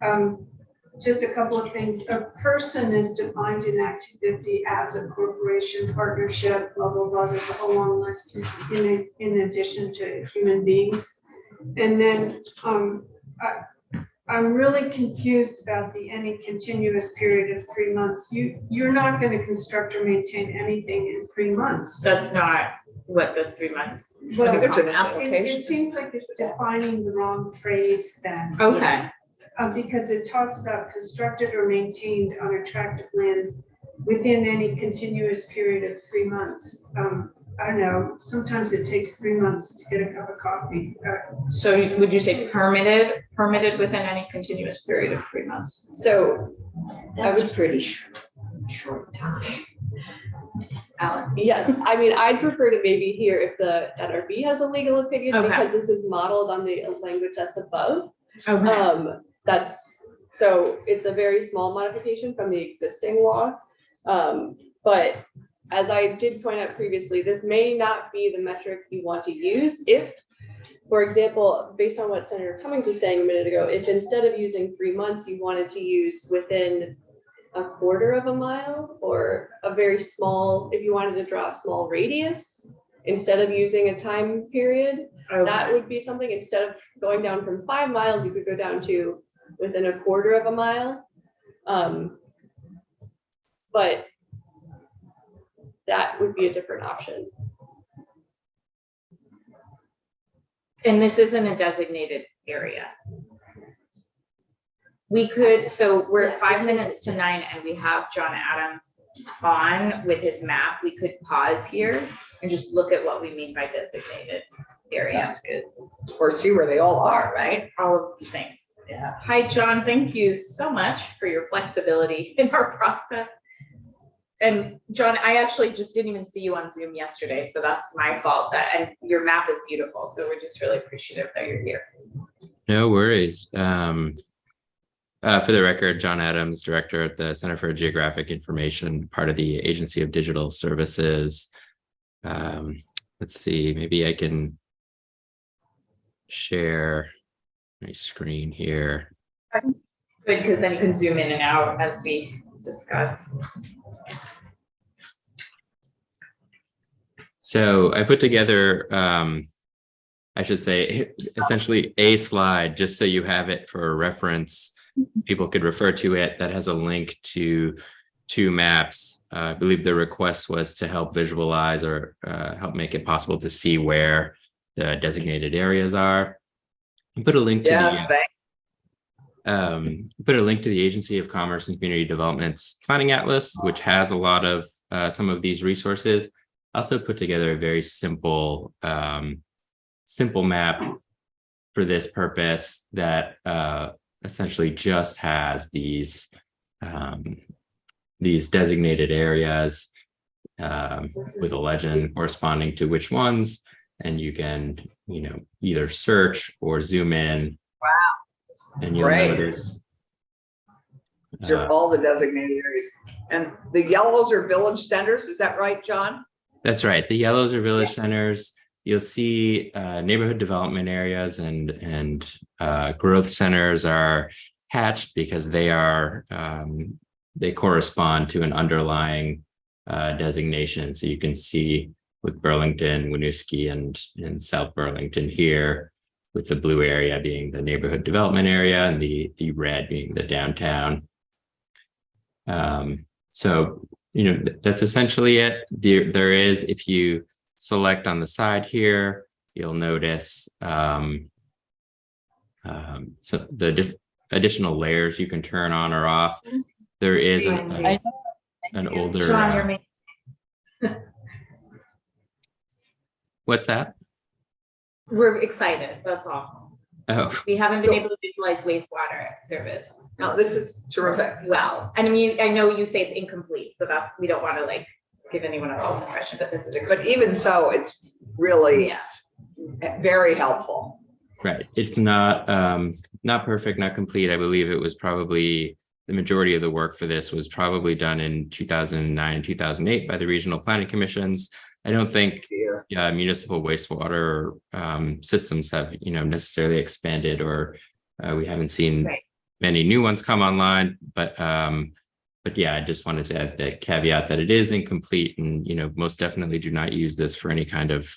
Just a couple of things. A person is defined in Act 250 as a corporation, partnership, blah, blah, blah. There's a whole long list in addition to human beings. And then I'm really confused about any continuous period of 3 months. You're not going to construct or maintain anything in 3 months. That's not what the 3 months. I think it's an It application. seems like it's defining the wrong phrase then. Okay. Because it talks about constructed or maintained on attractive land within any continuous period of 3 months. I don't know, sometimes it takes 3 months to get a cup of coffee. So would you say permitted within any continuous period of 3 months? So That's a pretty short time. Alan? yes, I mean, I'd prefer to maybe hear if the NRB has a legal opinion Okay. because this is modeled on the language that's above. Okay. So it's a very small modification from the existing law. But as I did point out previously, this may not be the metric you want to use if, for example, based on what Senator Cummings was saying a minute ago, if instead of using 3 months, you wanted to use within a quarter of a mile or a very small, if you wanted to draw a small radius instead of using a time period, that would be something. Instead of going down from 5 miles, you could go down to within a quarter of a mile. But that would be a different option. And this isn't a designated area. We could, so we're at 5 minutes to 9 and we have John Adams on with his map. We could pause here and just look at what we mean by designated area. Sounds good. Or see where they all are, right? All of the things. Yeah. Hi, John. Thank you so much for your flexibility in our process. And John, I actually just didn't even see you on Zoom yesterday, so that's my fault. And your map is beautiful, so we're just really appreciative that you're here. No worries. For the record, John Adams, Director at the Center for Geographic Information, part of the Agency of Digital Services. Let's see, maybe I can share my screen here. Good, because then you can zoom in and out as we discuss. So I put together, I should say, essentially a slide, just so you have it for reference. People could refer to it, that has a link to two maps. I believe the request was to help visualize or help make it possible to see where the designated areas are. Put a link to Yes, put a link to the Agency of Commerce and Community Development's Planning Atlas, which has a lot of some of these resources. Also put together a very simple map for this purpose that essentially just has these designated areas with a legend corresponding to which ones, and you can, either search or zoom in. Wow. And you'll Great. notice. These are all the designated areas. And the yellows are village centers, is that right, John? That's right. The yellows are village centers. You'll see neighborhood development areas and growth centers are hatched because they are they correspond to an underlying designation. So you can see with Burlington, Winooski, and South Burlington here, with the blue area being the neighborhood development area and the red being the downtown. So, that's essentially it. There is, if you select on the side here, you'll notice so the additional layers you can turn on or off. There is an older. Sean, you're making. What's that? We're excited, that's all. Oh, We haven't been able to visualize wastewater service. No, this is terrific. Well, I mean, I know you say it's incomplete, so we don't want to give anyone a false impression, but this is. But even so, it's really Yeah. very helpful. right. It's not perfect, not complete. I believe it was probably the majority of the work for this was probably done in 2009, 2008 by the regional planning commissions. I don't think municipal wastewater systems have, necessarily expanded, or we haven't seen many new ones come online. But yeah, I just wanted to add the caveat that it is incomplete, and most definitely do not use this for any kind of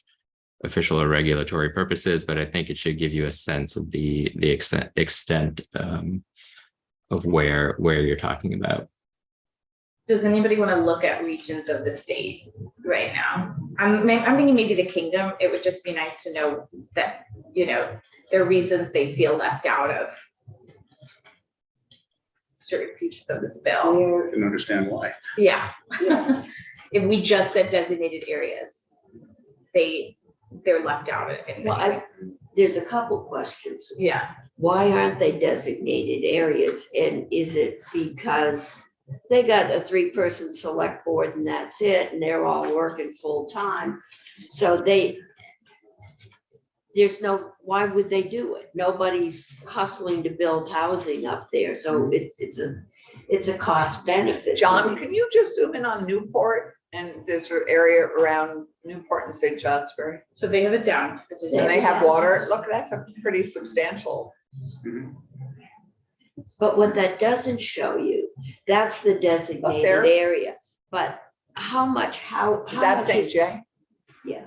official or regulatory purposes. But I think it should give you a sense of the extent of where you're talking about. Does anybody want to look at regions of the state right now? I'm thinking maybe the kingdom. It would just be nice to know that, there are reasons they feel left out of certain pieces of this bill. I can understand why. Yeah. If we just said designated areas, they're left out of it. Well, there's a couple questions. Yeah. Why aren't they designated areas? And is it because they got a 3-person select board and that's it, and they're all working full time? So why would they do it? Nobody's hustling to build housing up there. So it's a cost benefit. John, can you just zoom in on Newport and this area around Newport and St. Johnsbury? So they have it down. And they have water. Look, that's a pretty substantial. But what that doesn't show you, that's the designated there? area. But how much That's much is- AJ. Yeah.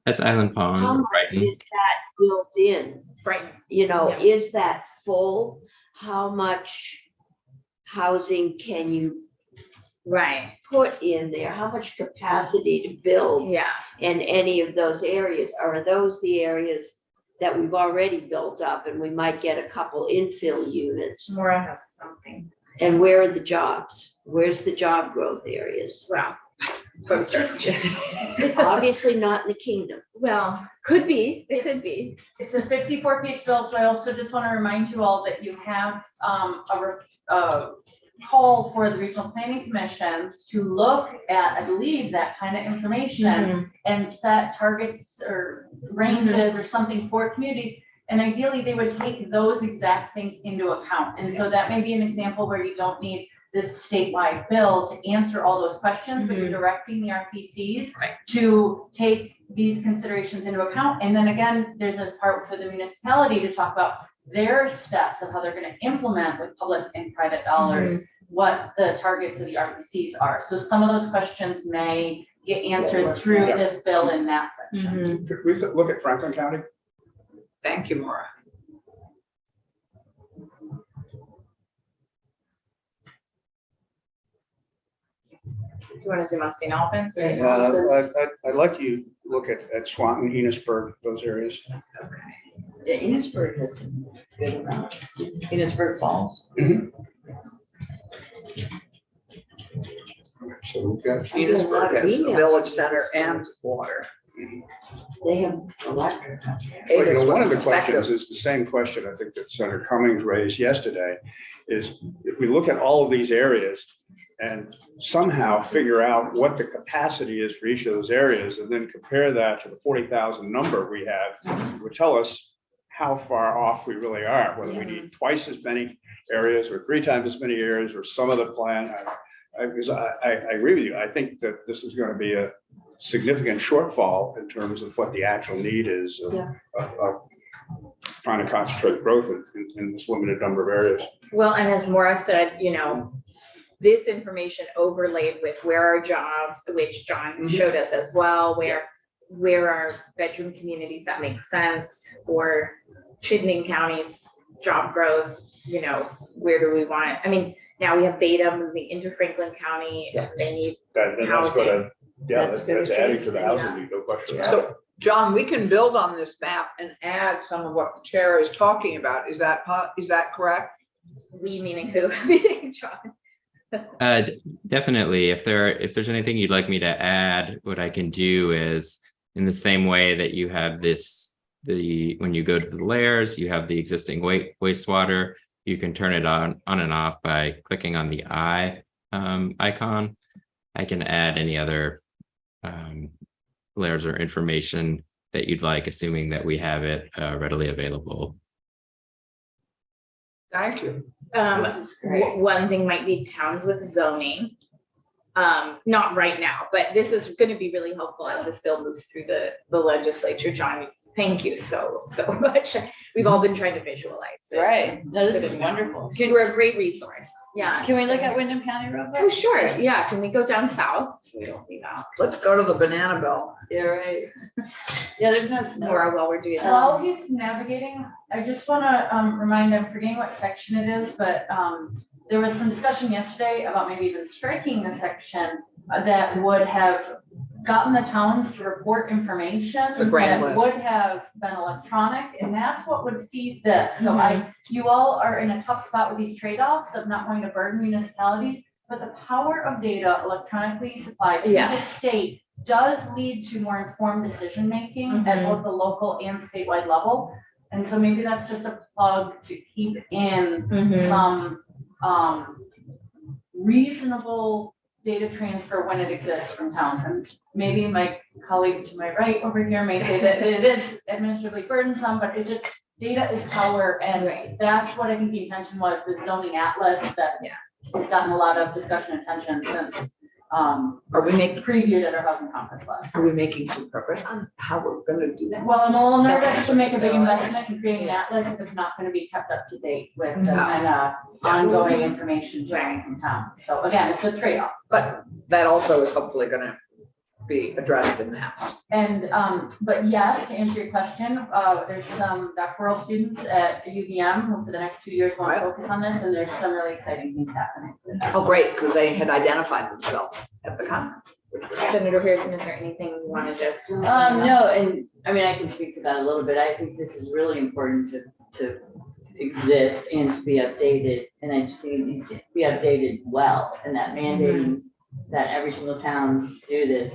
That's Island How Pond, much Brighton. is that built in? Right. You is that full? How much housing can you Right. put in there? How much capacity to build Yeah. in any of those areas? Or are those the areas that we've already built up and we might get a couple infill units? Maura has something. And where are the jobs? Where's the job growth areas? Well, so It's obviously not in the kingdom. well, could be. It could be. It's a 54-page bill, so I also just want to remind you all that you have a call for the regional planning commissions to look at, I believe, that kind of information and set targets or ranges or something for communities. And ideally, they would take those exact things into account. And so that may be an example where you don't need this statewide bill to answer all those questions, but you're directing the RPCs to take these considerations into account. And then again, there's a part for the municipality to talk about their steps of how they're gonna implement with public and private dollars, what the targets of the RPCs are. So some of those questions may get answered through this bill in that section. Could we look at Franklin County? Thank you, Maura. You want to zoom on St. Albans? or- I'd like you to look at Swanton, Enosburg, those areas. Yeah, Enosburg has some good amount. Enosburg Falls. So we've got. Enosburg has a village center and water. They have electric. Well, you know, one of the Effective. questions is the same question I think that Senator Cummings raised yesterday, is if we look at all of these areas and somehow figure out what the capacity is for each of those areas, and then compare that to the 40,000 number we have, would tell us how far off we really are, whether we need twice as many areas or 3 times as many areas, or some of the plan. Because I agree with you. I think that this is going to be a significant shortfall in terms of what the actual need is of trying to concentrate growth in this limited number of areas. Well, and as Maura said, you know, this information overlaid with where are jobs, which John showed us as well, where are bedroom communities that make sense, or Chittenden County's job growth, you know, where do we want, I mean, now we have Beta moving into Franklin County, and they need That's housing. that's adding to the housing need, no question about it. So, John, we can build on this map and add some of what the chair is talking about. Is that correct? We meaning who? Meaning John. Definitely. If there's anything you'd like me to add, what I can do is, in the same way that you have when you go to the layers, you have the existing wastewater, you can turn it on and off by clicking on the eye icon. I can add any other layers or information that you'd like, assuming that we have it readily available. Thank you. This is great. One thing might be towns with zoning. Not right now, but this is going to be really helpful as this bill moves through the legislature. John, thank you so much. We've all been trying to visualize this. Right. No, this is wonderful. We're a great resource. Yeah. Can we look at Wyndham County real quick? Oh, sure. Yeah. Can we go down south? We don't need that. Let's go to the banana belt. Yeah, right. Yeah, there's no snow. Nora, while we're doing that. While he's navigating, I just want to remind, I'm forgetting what section it is, but there was some discussion yesterday about maybe even striking the section that would have gotten the towns to report information The grand that list. would have been electronic, and that's what would feed this. So you all are in a tough spot with these trade-offs of not wanting to burden municipalities, but the power of data electronically supplied to the state does lead to more informed decision-making at both the local and statewide level. And so maybe that's just a plug to keep in some reasonable data transfer when it exists from towns. And maybe my colleague to my right over here may say that it is administratively burdensome, but it's just data is power. And that's what I think the intention was, the zoning atlas that has gotten a lot of discussion and attention since Are we making previewed at our housing conference last. Are we making some progress on how we're gonna do that? Well, I'm a little nervous to make a big investment in creating an atlas if it's not gonna be kept up to date with ongoing information sharing from town. So again, it's a trade-off. But that also is hopefully gonna be addressed in that. And, but yes, to answer your question, there's some doctoral students at UVM who for the next 2 years want to focus on this, and there's some really exciting things happening. Oh, great, because they had identified themselves at the conference. Senator Harrison, is there anything you wanted to? No, and I mean, I can speak to that a little bit. I think this is really important to exist and to be updated. And I just think it needs to be updated well, and that mandating that every single town do this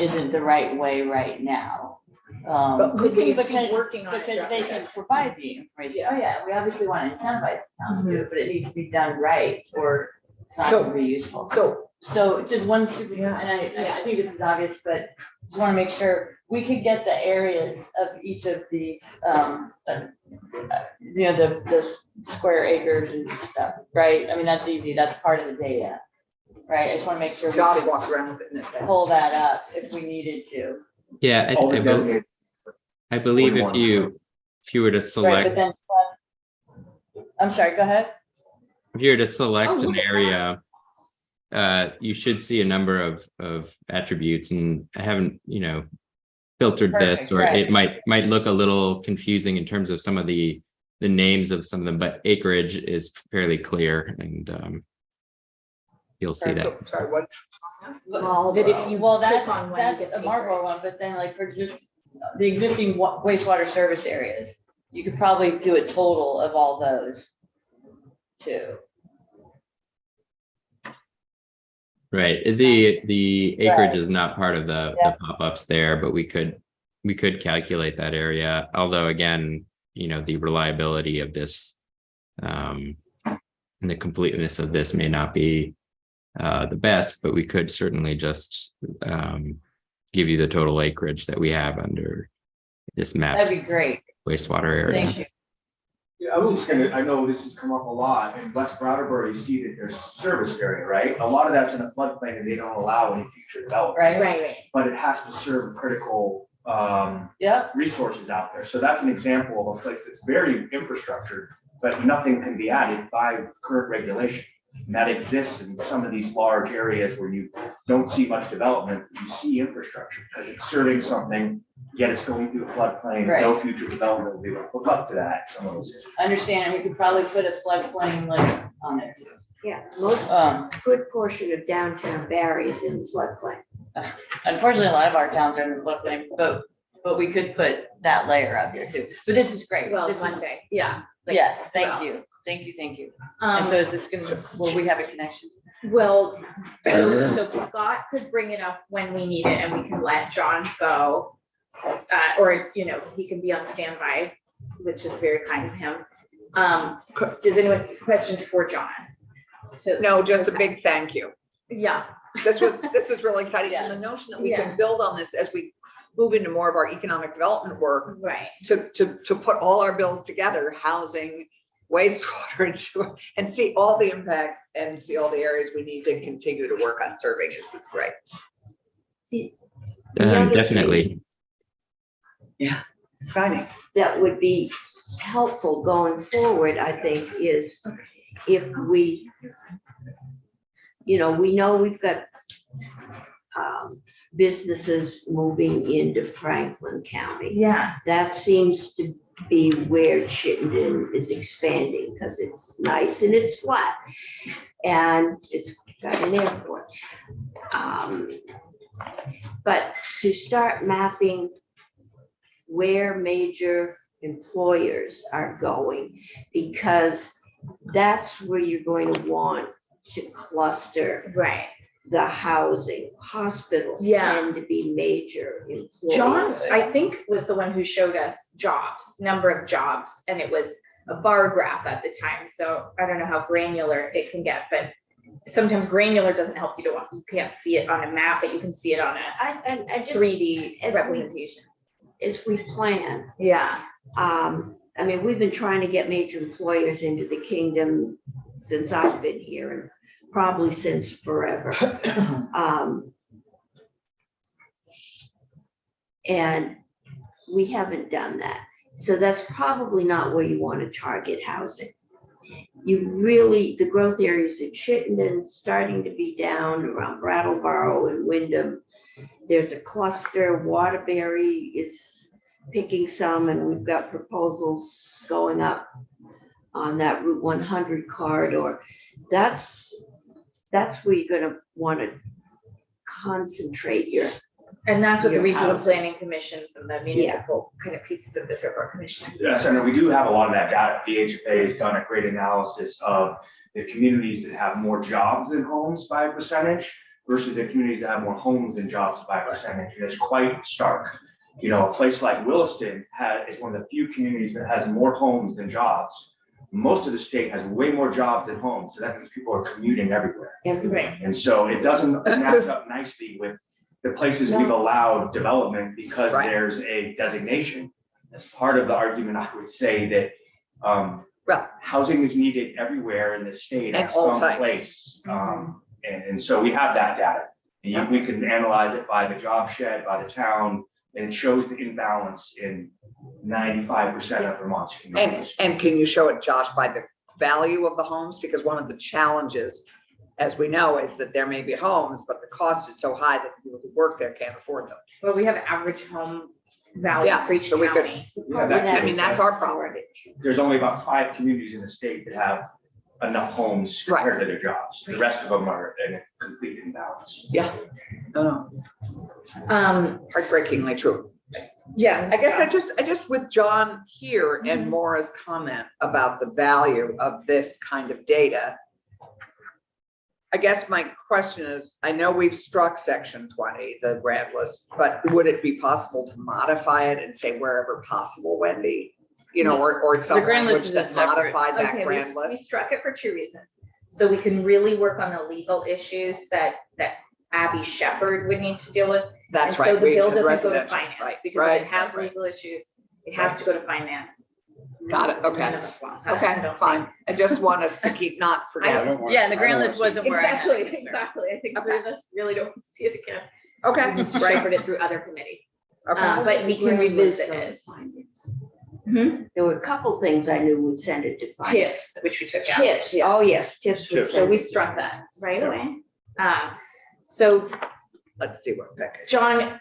isn't the right way right now. But could we Because keep working on it? because they can provide the information. Oh, yeah, we obviously want to incentivize the town to do it, but it needs to be done right, or it's not going to be useful. So just one super, and I think this is obvious, but just want to make sure we could get the areas of each of these, the square acres and stuff right? I mean, that's easy, that's part of the data, right? I just wanna make sure we Josh could walks around with it in his head. pull that up if we needed to. Yeah, All the designated- I believe if 41, you were to Right, select, but then, I'm sorry, go ahead. if you were to select Oh, an look at area, you should see a number of attributes, and I haven't, filtered this, Perfect, or right. it might look a little confusing in terms of some of the names of some of them, but acreage is fairly clear, and you'll see that. So, sorry, what? That if you, well, Click on when you that's get a the Marlboro one, but then like for just the existing wastewater service areas, you could probably do a total of all those too. Right, the acreage Right. is not part of the Yeah. pop-ups there, but we could calculate that area, although again, the reliability of this and the completeness of this may not be the best, but we could certainly just give you the total acreage that we have under this map That'd be great. wastewater area. Thank you. Yeah, I was just gonna, I know this has come up a lot, in West Brattleboro, you see that there's service area, right? A lot of that's in a floodplain and they don't allow any future development. Right? Right. But it has to serve critical, Yep, resources out there. So that's an example of a place that's very infrastructured, but nothing can be added by current regulation. And that exists in some of these large areas where you don't see much development, you see infrastructure, because it's serving something, yet it's going through a floodplain, no future development will be able to hook up to that, some of those. understand, we could probably put a floodplain like on there too. Yeah, most, good portion of downtown Barry is in the floodplain. Unfortunately, a lot of our towns are in the floodplain, but we could put that layer out there too. But this is great. Well, This is- Monday, yeah. Yes, thank well. you. Thank you. And so is this gonna, will we have a connection? Well, so Scott could bring it up when we need it and we can let John go. Or, he can be on standby, which is very kind of him. Does anyone, questions for John? No, just a big thank you. Yeah, This is really exciting, and the notion that we Yeah. can build on this as we move into more of our economic development work, right. to put all our bills together, housing, wastewater, and sewer, and see all the impacts and see all the areas we need to continue to work on serving is great. See, the other thing Definitely. Yeah, exciting. that would be helpful going forward, I think, is if we, we know we've got businesses moving into Franklin County. Yeah. That seems to be where Chittenden is expanding, because it's nice and it's flat. And it's got an airport. But to start mapping where major employers are going, because that's where you're going to want to cluster Right. the housing. Hospitals Yeah. tend to be major employers. John, I think, was the one who showed us number of jobs, and it was a bar graph at the time. So I don't know how granular it can get, but sometimes granular doesn't help you you can't see it on a map, but you can see it on a I just, 3D as we- representation. as we plan, Yeah. we've been trying to get major employers into the kingdom since I've been here, and probably since forever. And we haven't done that. So that's probably not where you want to target housing. The growth areas in Chittenden starting to be down around Brattleboro and Wyndham. There's a cluster, Waterbury is picking some, and we've got proposals going up on that Route 100 corridor. That's where you're gonna want to concentrate your. And that's what the Your regional housing. planning commissions and the municipal kind of pieces of this are commission. Yes, I mean, we do have a lot of that data. DHFA has done a great analysis of the communities that have more jobs than homes by a percentage versus the communities that have more homes than jobs by a percentage. And it's quite stark. A place like Williston is one of the few communities that has more homes than jobs. Most of the state has way more jobs than homes. So that means people are commuting everywhere. Right. And so it doesn't match up nicely with the places we've allowed development because Right. there's a designation. As part of the argument, I would say that Well, housing is needed everywhere in the state At at all some times. place. And so we have that data. And we can analyze it by the job shed, by the town, and it shows the imbalance in 95% of Vermont's communities. and can you show it, Josh, by the value of the homes? Because one of the challenges, as we know, is that there may be homes, but the cost is so high that people who work there can't afford them. Well, we have average home value Yeah, for each so we could- county. Yeah, that- I mean, that's our problem. There's only about 5 communities in the state that have enough homes compared to their jobs. The rest of them are in a complete imbalance. Yeah. No, heartbreakingly true. Yeah. I guess I just with John here and Maura's comment about the value of this kind of data. I guess my question is, I know we've struck section 20, the grant list, but would it be possible to modify it and say wherever possible, Wendy? You know, or some grant language list is a that separate- modified that Okay, grant we list? struck it for 2 reasons. So we can really work on the legal issues that Abby Shepherd would need to deal with. That's And right. So the we bill had doesn't go to residential, finance, right, because right, it has right. legal issues, it has to go to finance. Got it, okay. None of us want that, I Okay, don't fine. think. I just want us to keep not I forgetting. don't want- Yeah, and the I grand don't list want to wasn't where I had Exactly, it concerned. exactly. I think 3 of us really don't want to see it again. Okay. We need to shepherd it through other committees. Okay. But we can revisit it. There were a couple things I knew would send it to finance. TIFs, which we took out. Tips, oh, yes, tips. would Tips. So send we it to struck finance. that right away. So Let's see what Becca. John,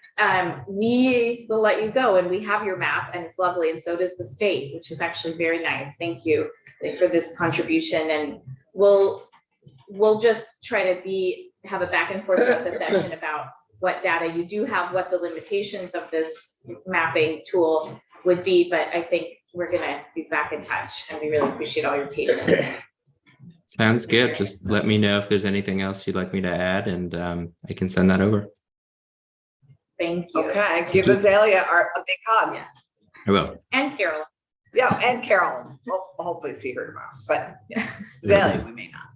we will let you go, and we have your map and it's lovely, and so does the state, which is actually very nice. Thank you for this contribution, and we'll just try to have a back and forth about the session about what data you do have, what the limitations of this mapping tool would be, but I think we're gonna be back in touch, and we really appreciate all your patience. Sounds good. Just let me know if there's anything else you'd like me to add, and I can send that over. Thank you. Okay, give Azalea a big hug. Yeah. I will. And Carolyn. Yeah, and Carolyn. We'll hopefully see her tomorrow, but Azalea, we may not.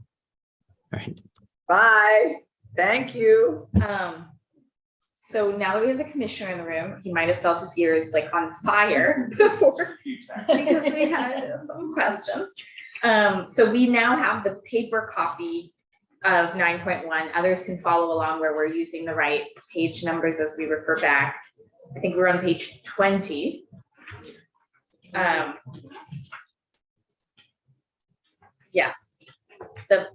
All right. Bye. Thank you. So now that we have the commissioner in the room, he might have felt his ears like on fire before, because we had some questions. So we now have the paper copy of 9.1. Others can follow along where we're using the right page numbers as we refer back. I think we're on page 20. Yes, the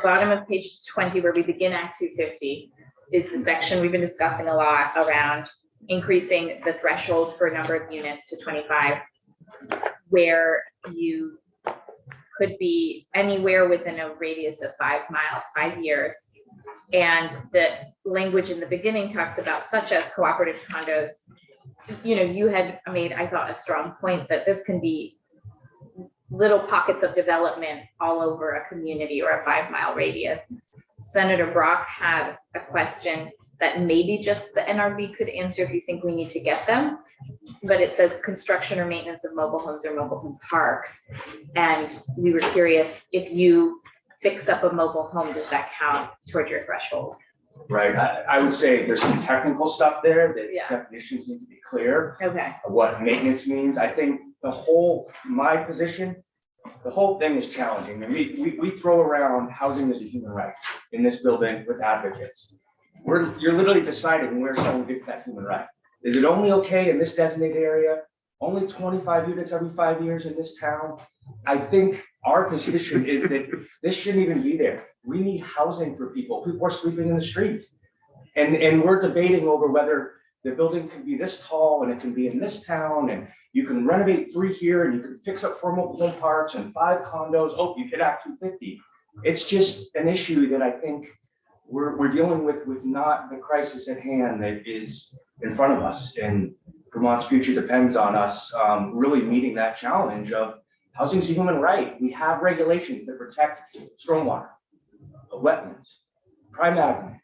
bottom of page 20 where we begin Act 250 is the section we've been discussing a lot around increasing the threshold for a number of units to 25, where you could be anywhere within a radius of 5 miles, 5 years. And the language in the beginning talks about such as cooperative condos. You know, you had made, I thought, a strong point that this can be little pockets of development all over a community or a 5-mile radius. Senator Brock had a question that maybe just the NRB could answer if you think we need to get them. But it says construction or maintenance of mobile homes or mobile home parks. And we were curious, if you fix up a mobile home, does that count toward your threshold? Right, I would say there's some technical stuff there that Yeah. definitions need to be clear. Okay. Of what maintenance means. I think my position, the whole thing is challenging. And we throw around housing as a human right in this building with advocates. You're literally deciding where someone gets that human right. Is it only okay in this designated area? Only 25 units every 5 years in this town? I think our position is that this shouldn't even be there. We need housing for people. People are sleeping in the streets. And we're debating over whether the building can be this tall and it can be in this town, and you can renovate 3 here and you can fix up 4 mobile home parks and 5 condos. Oh, you could Act 250. It's just an issue that I think we're dealing with not the crisis at hand that is in front of us. And Vermont's future depends on us really meeting that challenge of housing is a human right. We have regulations that protect stormwater, wetlands, prime avenue,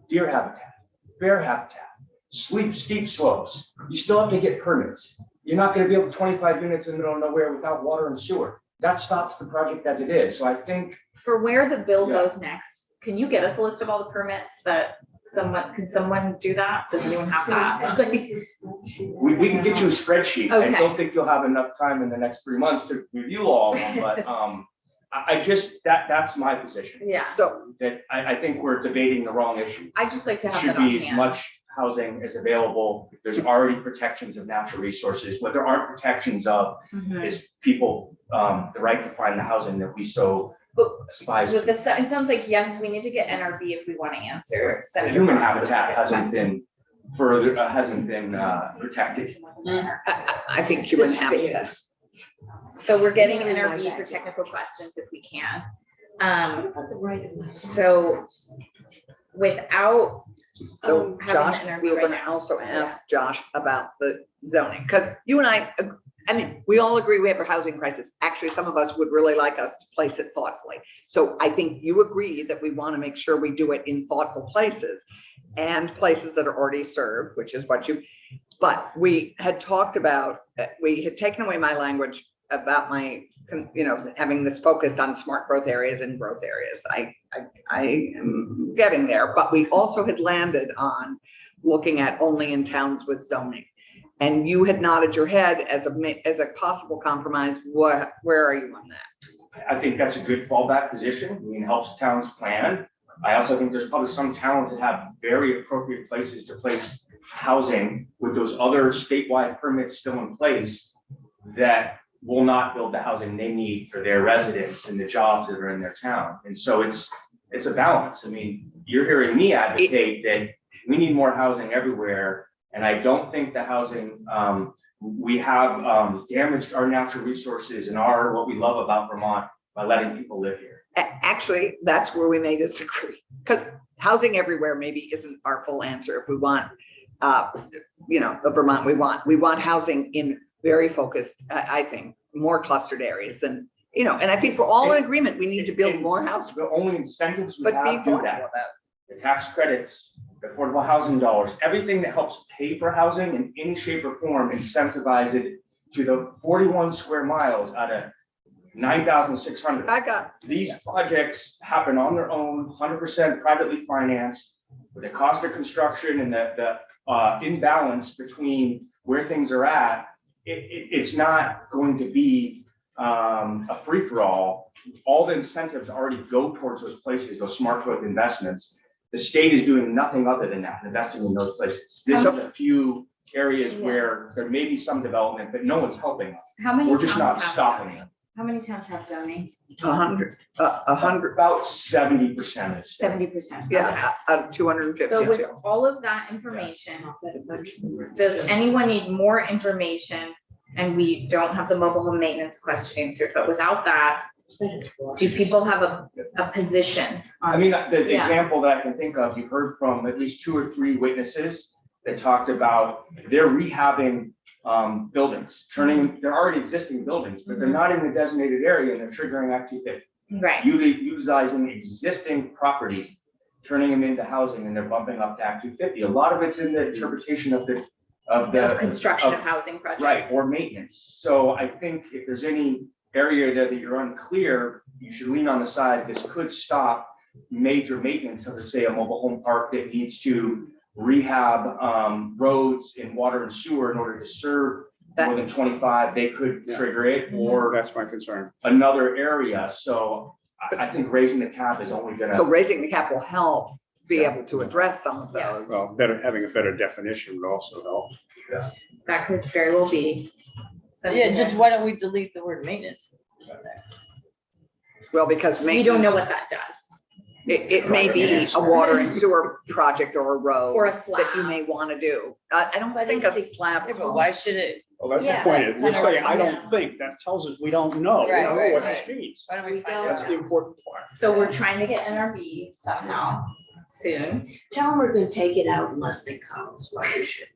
deer habitat, bear habitat, steep slopes. You still have to get permits. You're not going to be able to 25 units in the middle of nowhere without water and sewer. That stops the project as it is. So I think For where the bill Yeah. goes next, can you get us a list of all the permits that can someone do that? Does anyone have that? We can get you a spreadsheet. I Okay. don't think you'll have enough time in the next 3 months to review all of them, but, I just, that's my position. Yeah, So That I think we're debating the wrong issue. I just like to have Should that on be as hand. much housing as available. There's already protections of natural resources. What there aren't protections of Mhm. is people, the right to find the housing that we so But aspire with to. this, it sounds like, yes, we need to get NRB if we want to answer. The Senator human Brown's habitat specific hasn't been protected. I think human habitat. So we're getting Yeah, NRB like for that. technical questions if we can. What about the right of way? So without, So having Josh, an interview we were right gonna now. also ask Josh about the zoning, because you and I mean, we all agree we have a housing crisis. Actually, some of us would really like us to place it thoughtfully. So I think you agree that we want to make sure we do it in thoughtful places and places that are already served, which is what you, but we had talked about, we had taken away my language about my, having this focused on smart growth areas and growth areas. I am getting there, but we also had landed on looking at only in towns with zoning. And you had nodded your head as a possible compromise. Where are you on that? I think that's a good fallback position. I mean, it helps towns plan. I also think there's probably some towns that have very appropriate places to place housing with those other statewide permits still in place that will not build the housing they need for their residents and the jobs that are in their town. And so it's a balance. I mean, you're hearing me advocate that we need more housing everywhere. And I don't think the housing, we have damaged our natural resources and what we love about Vermont by letting people live here. Actually, that's where we may disagree, because housing everywhere maybe isn't our full answer. If we want, the Vermont we want housing in very focused, I think, more clustered areas than, and I think we're all in agreement, we need to build more housing. The only incentives we But be have to do thoughtful that. about that. The tax credits, the affordable housing dollars, everything that helps pay for housing in any shape or form, incentivize it to the 41 square miles out of 9,600. I got, These projects happen on their own, 100% privately financed, with the cost of construction and the imbalance between where things are at. It's not going to be a free-for-all. All the incentives already go towards those places, those smart growth investments. The state is doing nothing other than that, investing in those places. There's a few areas where there may be some development, but no one's helping. How many We're just not towns have stopping zoning? it. How many towns have zoning? 100. About 70%. 70%. Yeah, out of 252. So with all of that information, does anyone need more information? And we don't have the mobile home maintenance question answered, but without that, do people have a position? on I mean, this? the Yeah. example that I can think of, you heard from at least 2 or 3 witnesses that talked about they're rehabbing buildings, they're already existing buildings, but they're not in the designated area and they're triggering Act 250. Right. Utilizing existing properties, turning them into housing, and they're bumping up to Act 250. A lot of it's in the interpretation of the Construction of housing projects. right, or maintenance. So I think if there's any area there that you're unclear, you should lean on the side. This could stop major maintenance of, say, a mobile home park that needs to rehab roads and water and sewer in order to serve more than 25. They could trigger it, or That's my concern. another area. So I think raising the cap is only gonna. So raising the cap will help be able to address some of Yes. those. Well, having a better definition would also help. That could very well be. Yeah, just why don't we delete the word maintenance? Well, because We maintenance. don't know what that does. It may be a water and sewer project or a road. Or a that you slab. may want to do. I don't But think a it's slab. Yeah, but why should it, Well, that's the Yeah, point. that We're kinda saying, works, I yeah. don't think, that tells us we don't know. We Right, don't know right, what right. this means. why don't we We find don't. out? That's the important part. So we're trying to get NRB somehow soon. Tell them we're gonna take it out unless they come, it's what we should.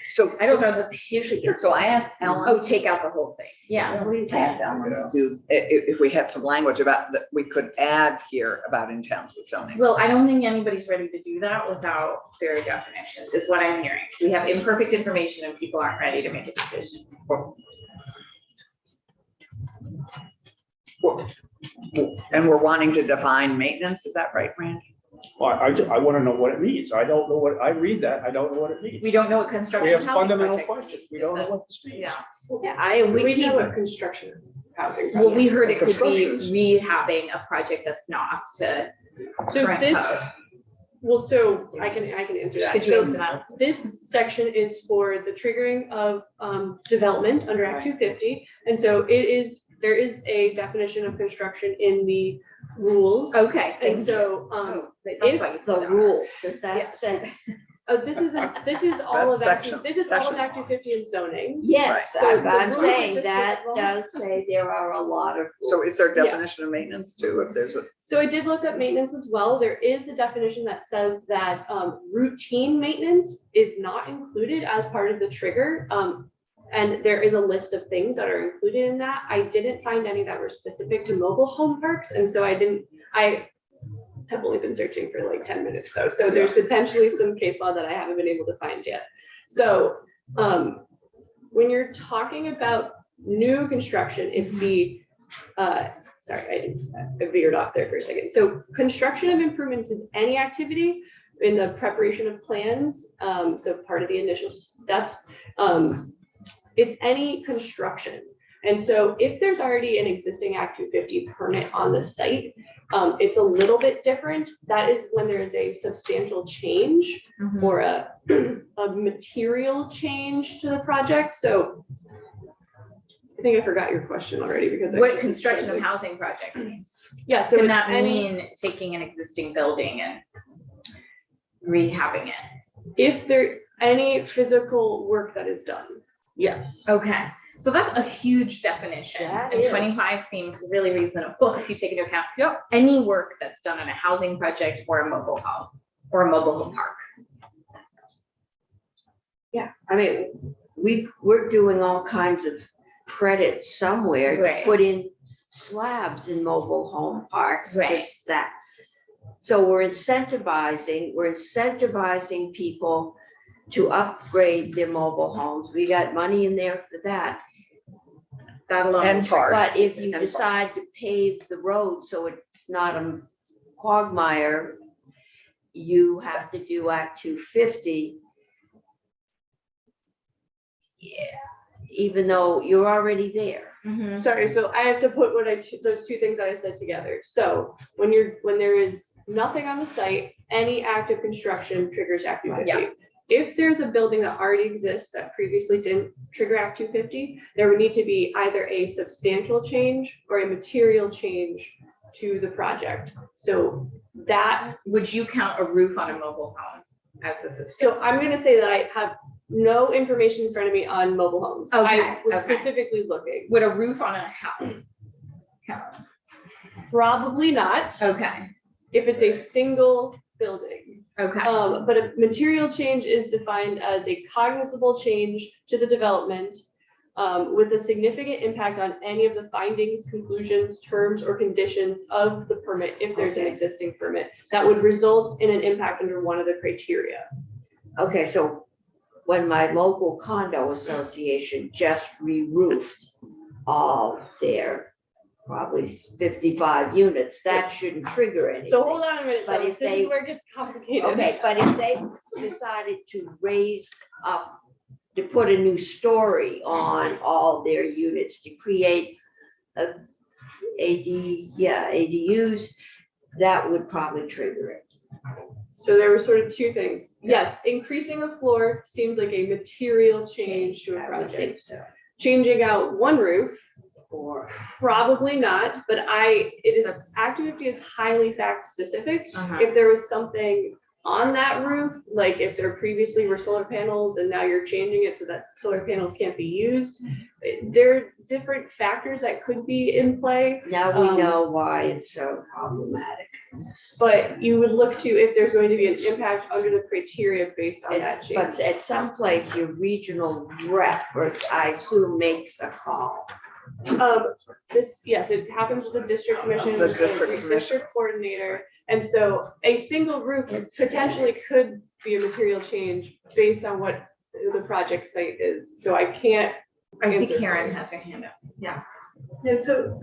So I don't know that they Usually get. So I asked Oh, Ellen, take out the whole thing. Yeah. I asked Ellen to do, if we had some language about that, we could add here about in towns with zoning. Well, I don't think anybody's ready to do that without clear definitions, is what I'm hearing. We have imperfect information and people aren't ready to make a decision. And we're wanting to define maintenance, is that right, Randy? Well, I want to know what it means. I don't know what, I read that, I don't know what it means. We don't know what We construction have housing fundamental projects questions. means. We don't know what this means. Yeah. Yeah, I, we We know keep- what construction housing. Well, we projects heard it could be Construction is- rehabbing a project that's not up to So current this, code. well, so I can answer that. Could you So answer that? this section is for the triggering of development under Act 250. And so there is a definition of construction in the rules. Okay, And thank you. so That's if why you put The that. rules, does that Yeah. say? this is all of That's Act, this is all of section. Act 250 and zoning. Yes, So the I'm rules saying are just that this does say there are a lot of. So is there a Yeah. definition of maintenance too, if there's a, So I did look up maintenance as well. There is a definition that says that routine maintenance is not included as part of the trigger. And there is a list of things that are included in that. I didn't find any that were specific to mobile home parks. And so I have only been searching for like 10 minutes though. So there's potentially some case law that I haven't been able to find yet. So when you're talking about new construction, it's the, sorry, I veered off there for a second. So construction of improvements is any activity in the preparation of plans. So part of the initial steps, it's any construction. And so if there's already an existing Act 250 permit on the site, it's a little bit different. That is when there is a substantial change Mhm. or a material change to the project. So I think I forgot your question already because. What construction of housing projects means? Yeah, so Can it's that any, mean taking an existing building and rehabbing it? if there, any physical work that is done, yes. Okay, so that's a huge definition. That And is. 25 seems really reasonable if you take into account any work that's done on a housing project or a mobile home or a mobile home park. Yeah, I mean, we're doing all kinds of credits somewhere to Right. put in slabs in mobile home parks, Right. this, that. So we're incentivizing people to upgrade their mobile homes. We got money in there for that. That alone. And would parks. But if you And decide to pave the road so it's not a quagmire, you have to do Act 250. Yeah, even though you're already there. Mhm. Sorry, so I have to put those two things that I said together. So when there is nothing on the site, any active construction triggers Act 250. If there's a building that already exists that previously didn't trigger Act 250, there would need to be either a substantial change or a material change to the project. So that, Would you count a roof on a mobile home as a substantial? so I'm gonna say that I have no information in front of me on mobile homes. Okay, I was okay. specifically looking. Would a roof on a house count? Probably not, Okay, if it's a single building. okay. But a material change is defined as a cognizable change to the development with a significant impact on any of the findings, conclusions, terms, or conditions of the permit, if there's an Okay. existing permit, that would result in an impact under one of the criteria. Okay, so when my local condo association just re-roofed all their probably 55 units, that shouldn't trigger anything. So hold on a minute, But though. if This they- is where it gets complicated. Okay, but if they decided to raise up, to put a new story on all their units to create a ADUs, that would probably trigger it. So there were sort of two things. Yes, increasing a floor seems like a material change to a I would think project. so. Changing out one roof, Or, probably not, but That's- Act 250 is highly fact specific. Uh-huh. If there was something on that roof, like if there previously were solar panels and now you're changing it so that solar panels can't be used, there are different factors that could be in play. now we know why it's so problematic. But you would look to if there's going to be an impact under the criteria based on that It's, change. but at some place, your regional rep, or I assume, makes a call. Yes, it happens with the district commission. The and district the commission. District coordinator, and so a single roof potentially could be a material change based on what the project site is, so I can't. I see answer for Karen you. has her hand up. Yeah, so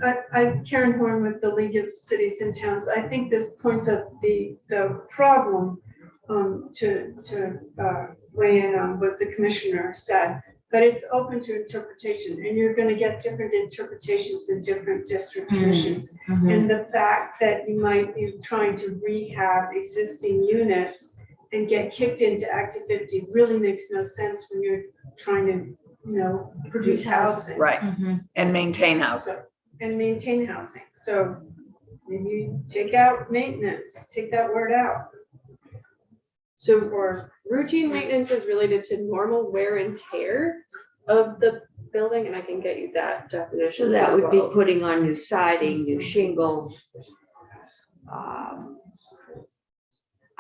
Karen Horn with the League of Cities and Towns, I think this points out the problem to weigh in on what the commissioner said, but it's open to interpretation, and you're gonna get different interpretations in different district commissions. And the fact that you might be trying to rehab existing units and get kicked into Active 50 really makes no sense when you're trying to, produce housing. Right, and maintain housing. And maintain housing, so maybe take out maintenance, take that word out. So for routine maintenance is related to normal wear and tear of the building, and I can get you that definition. So that as would be well. putting on new siding, new shingles.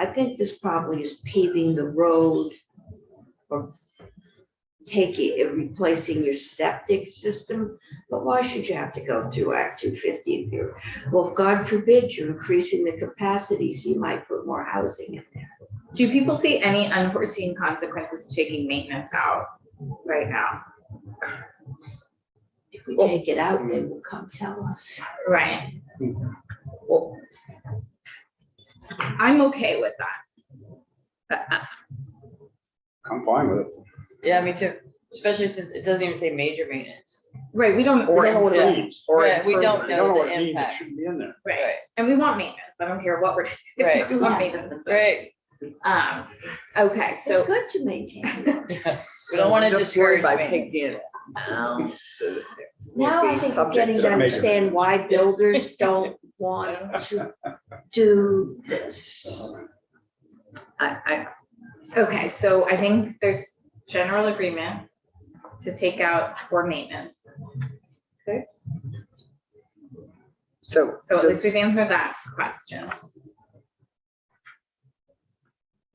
I think this probably is paving the road or replacing your septic system. But why should you have to go through Act 250 if you're, well, God forbid you're increasing the capacity, so you might put more housing in there. Do people see any unforeseen consequences to taking maintenance out right now? If we take it out, they will come tell us. Right. Well, I'm okay with that. I'm fine with it. Yeah, me too, especially since it doesn't even say major maintenance. Right, we don't Or know what it improvements. Right, we don't You know know the what it means, it impact. shouldn't be in there. Right, and we want maintenance. I don't care what we're, Right. we want maintenance. Right. Okay, It's so good to maintain. We don't want to Just worry discourage by maintenance. taking it out. Now I Be think we're subject getting to to measurement. understand why builders don't want to do this. okay, so I think there's general agreement to take out for maintenance. So So at does- least we've answered that question.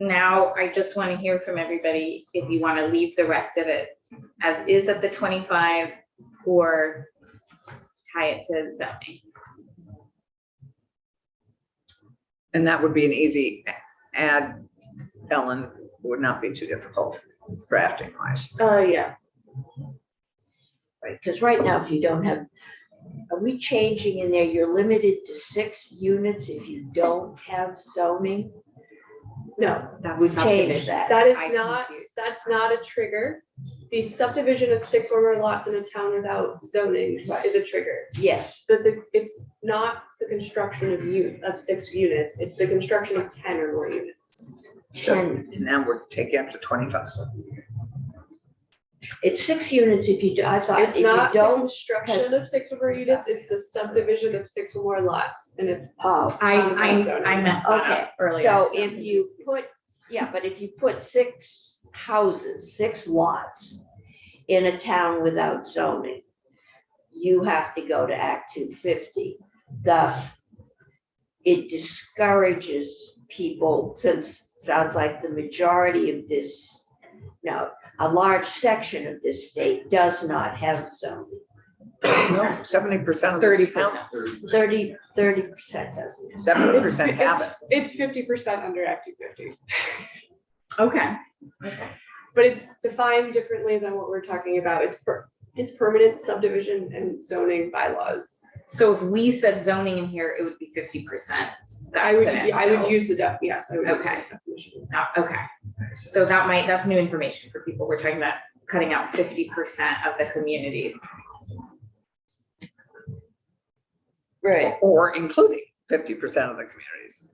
Now, I just want to hear from everybody if you want to leave the rest of it as is at the 25 or tie it to zoning. and that would be an easy add, Ellen, would not be too difficult drafting wise. Yeah. Right, because right now, if you don't have, are we changing in there, you're limited to 6 units if you don't have zoning? No, We've changed that. that is I'm not, confused. that's not a trigger. The subdivision of 6 or more lots in a town without zoning is a trigger. Yes, But it's not the construction of 6 units, it's the construction of 10 or more units. 10, And now we're taking up to 25. it's 6 units if you do, I thought if It's you not the don't, construction of 6 or more units, it's the subdivision of 6 or more lots, and it's. oh, I messed that okay. up earlier. So if you put, yeah, but if you put 6 houses, 6 lots in a town without zoning, you have to go to Act 250. Thus, it discourages people, since it sounds like the majority of this, no, a large section of this state does not have zoning. No, 70% of the 30%. town, 30% doesn't. have. 70% have it. It's 50% under Act 250, Okay. but it's defined differently than what we're talking about. It's permanent subdivision and zoning bylaws. So if we said zoning in here, it would be 50%. I would use the, yes, I would. use Okay. that definition. Okay, so that's new information for people. We're talking about cutting out 50% of the communities. Right. Or including 50% of the communities.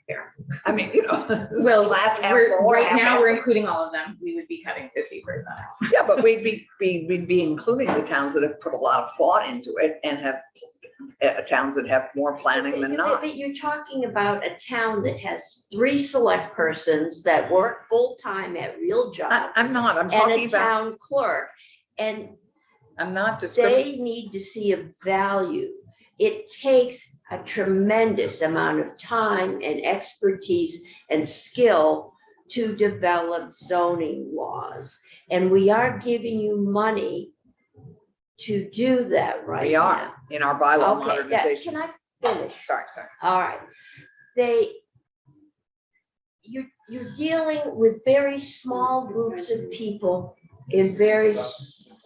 Yeah. I mean, Well, glass half we're, full, right half now, we're empty. including all of them. We would be cutting 50%. Yeah, but we'd be including the towns that have put a lot of thought into it and have towns that have more planning than not. But you're talking about a town that has 3 select persons that work full-time at real jobs. I'm not, I'm And talking a about, town clerk, and I'm not discriminating. they need to see a value. It takes a tremendous amount of time and expertise and skill to develop zoning laws. And we are giving you money to do that right now. We are in our bylaw Okay, yeah, modernization. can I finish? Sorry. All right. You're dealing with very small groups of people in very small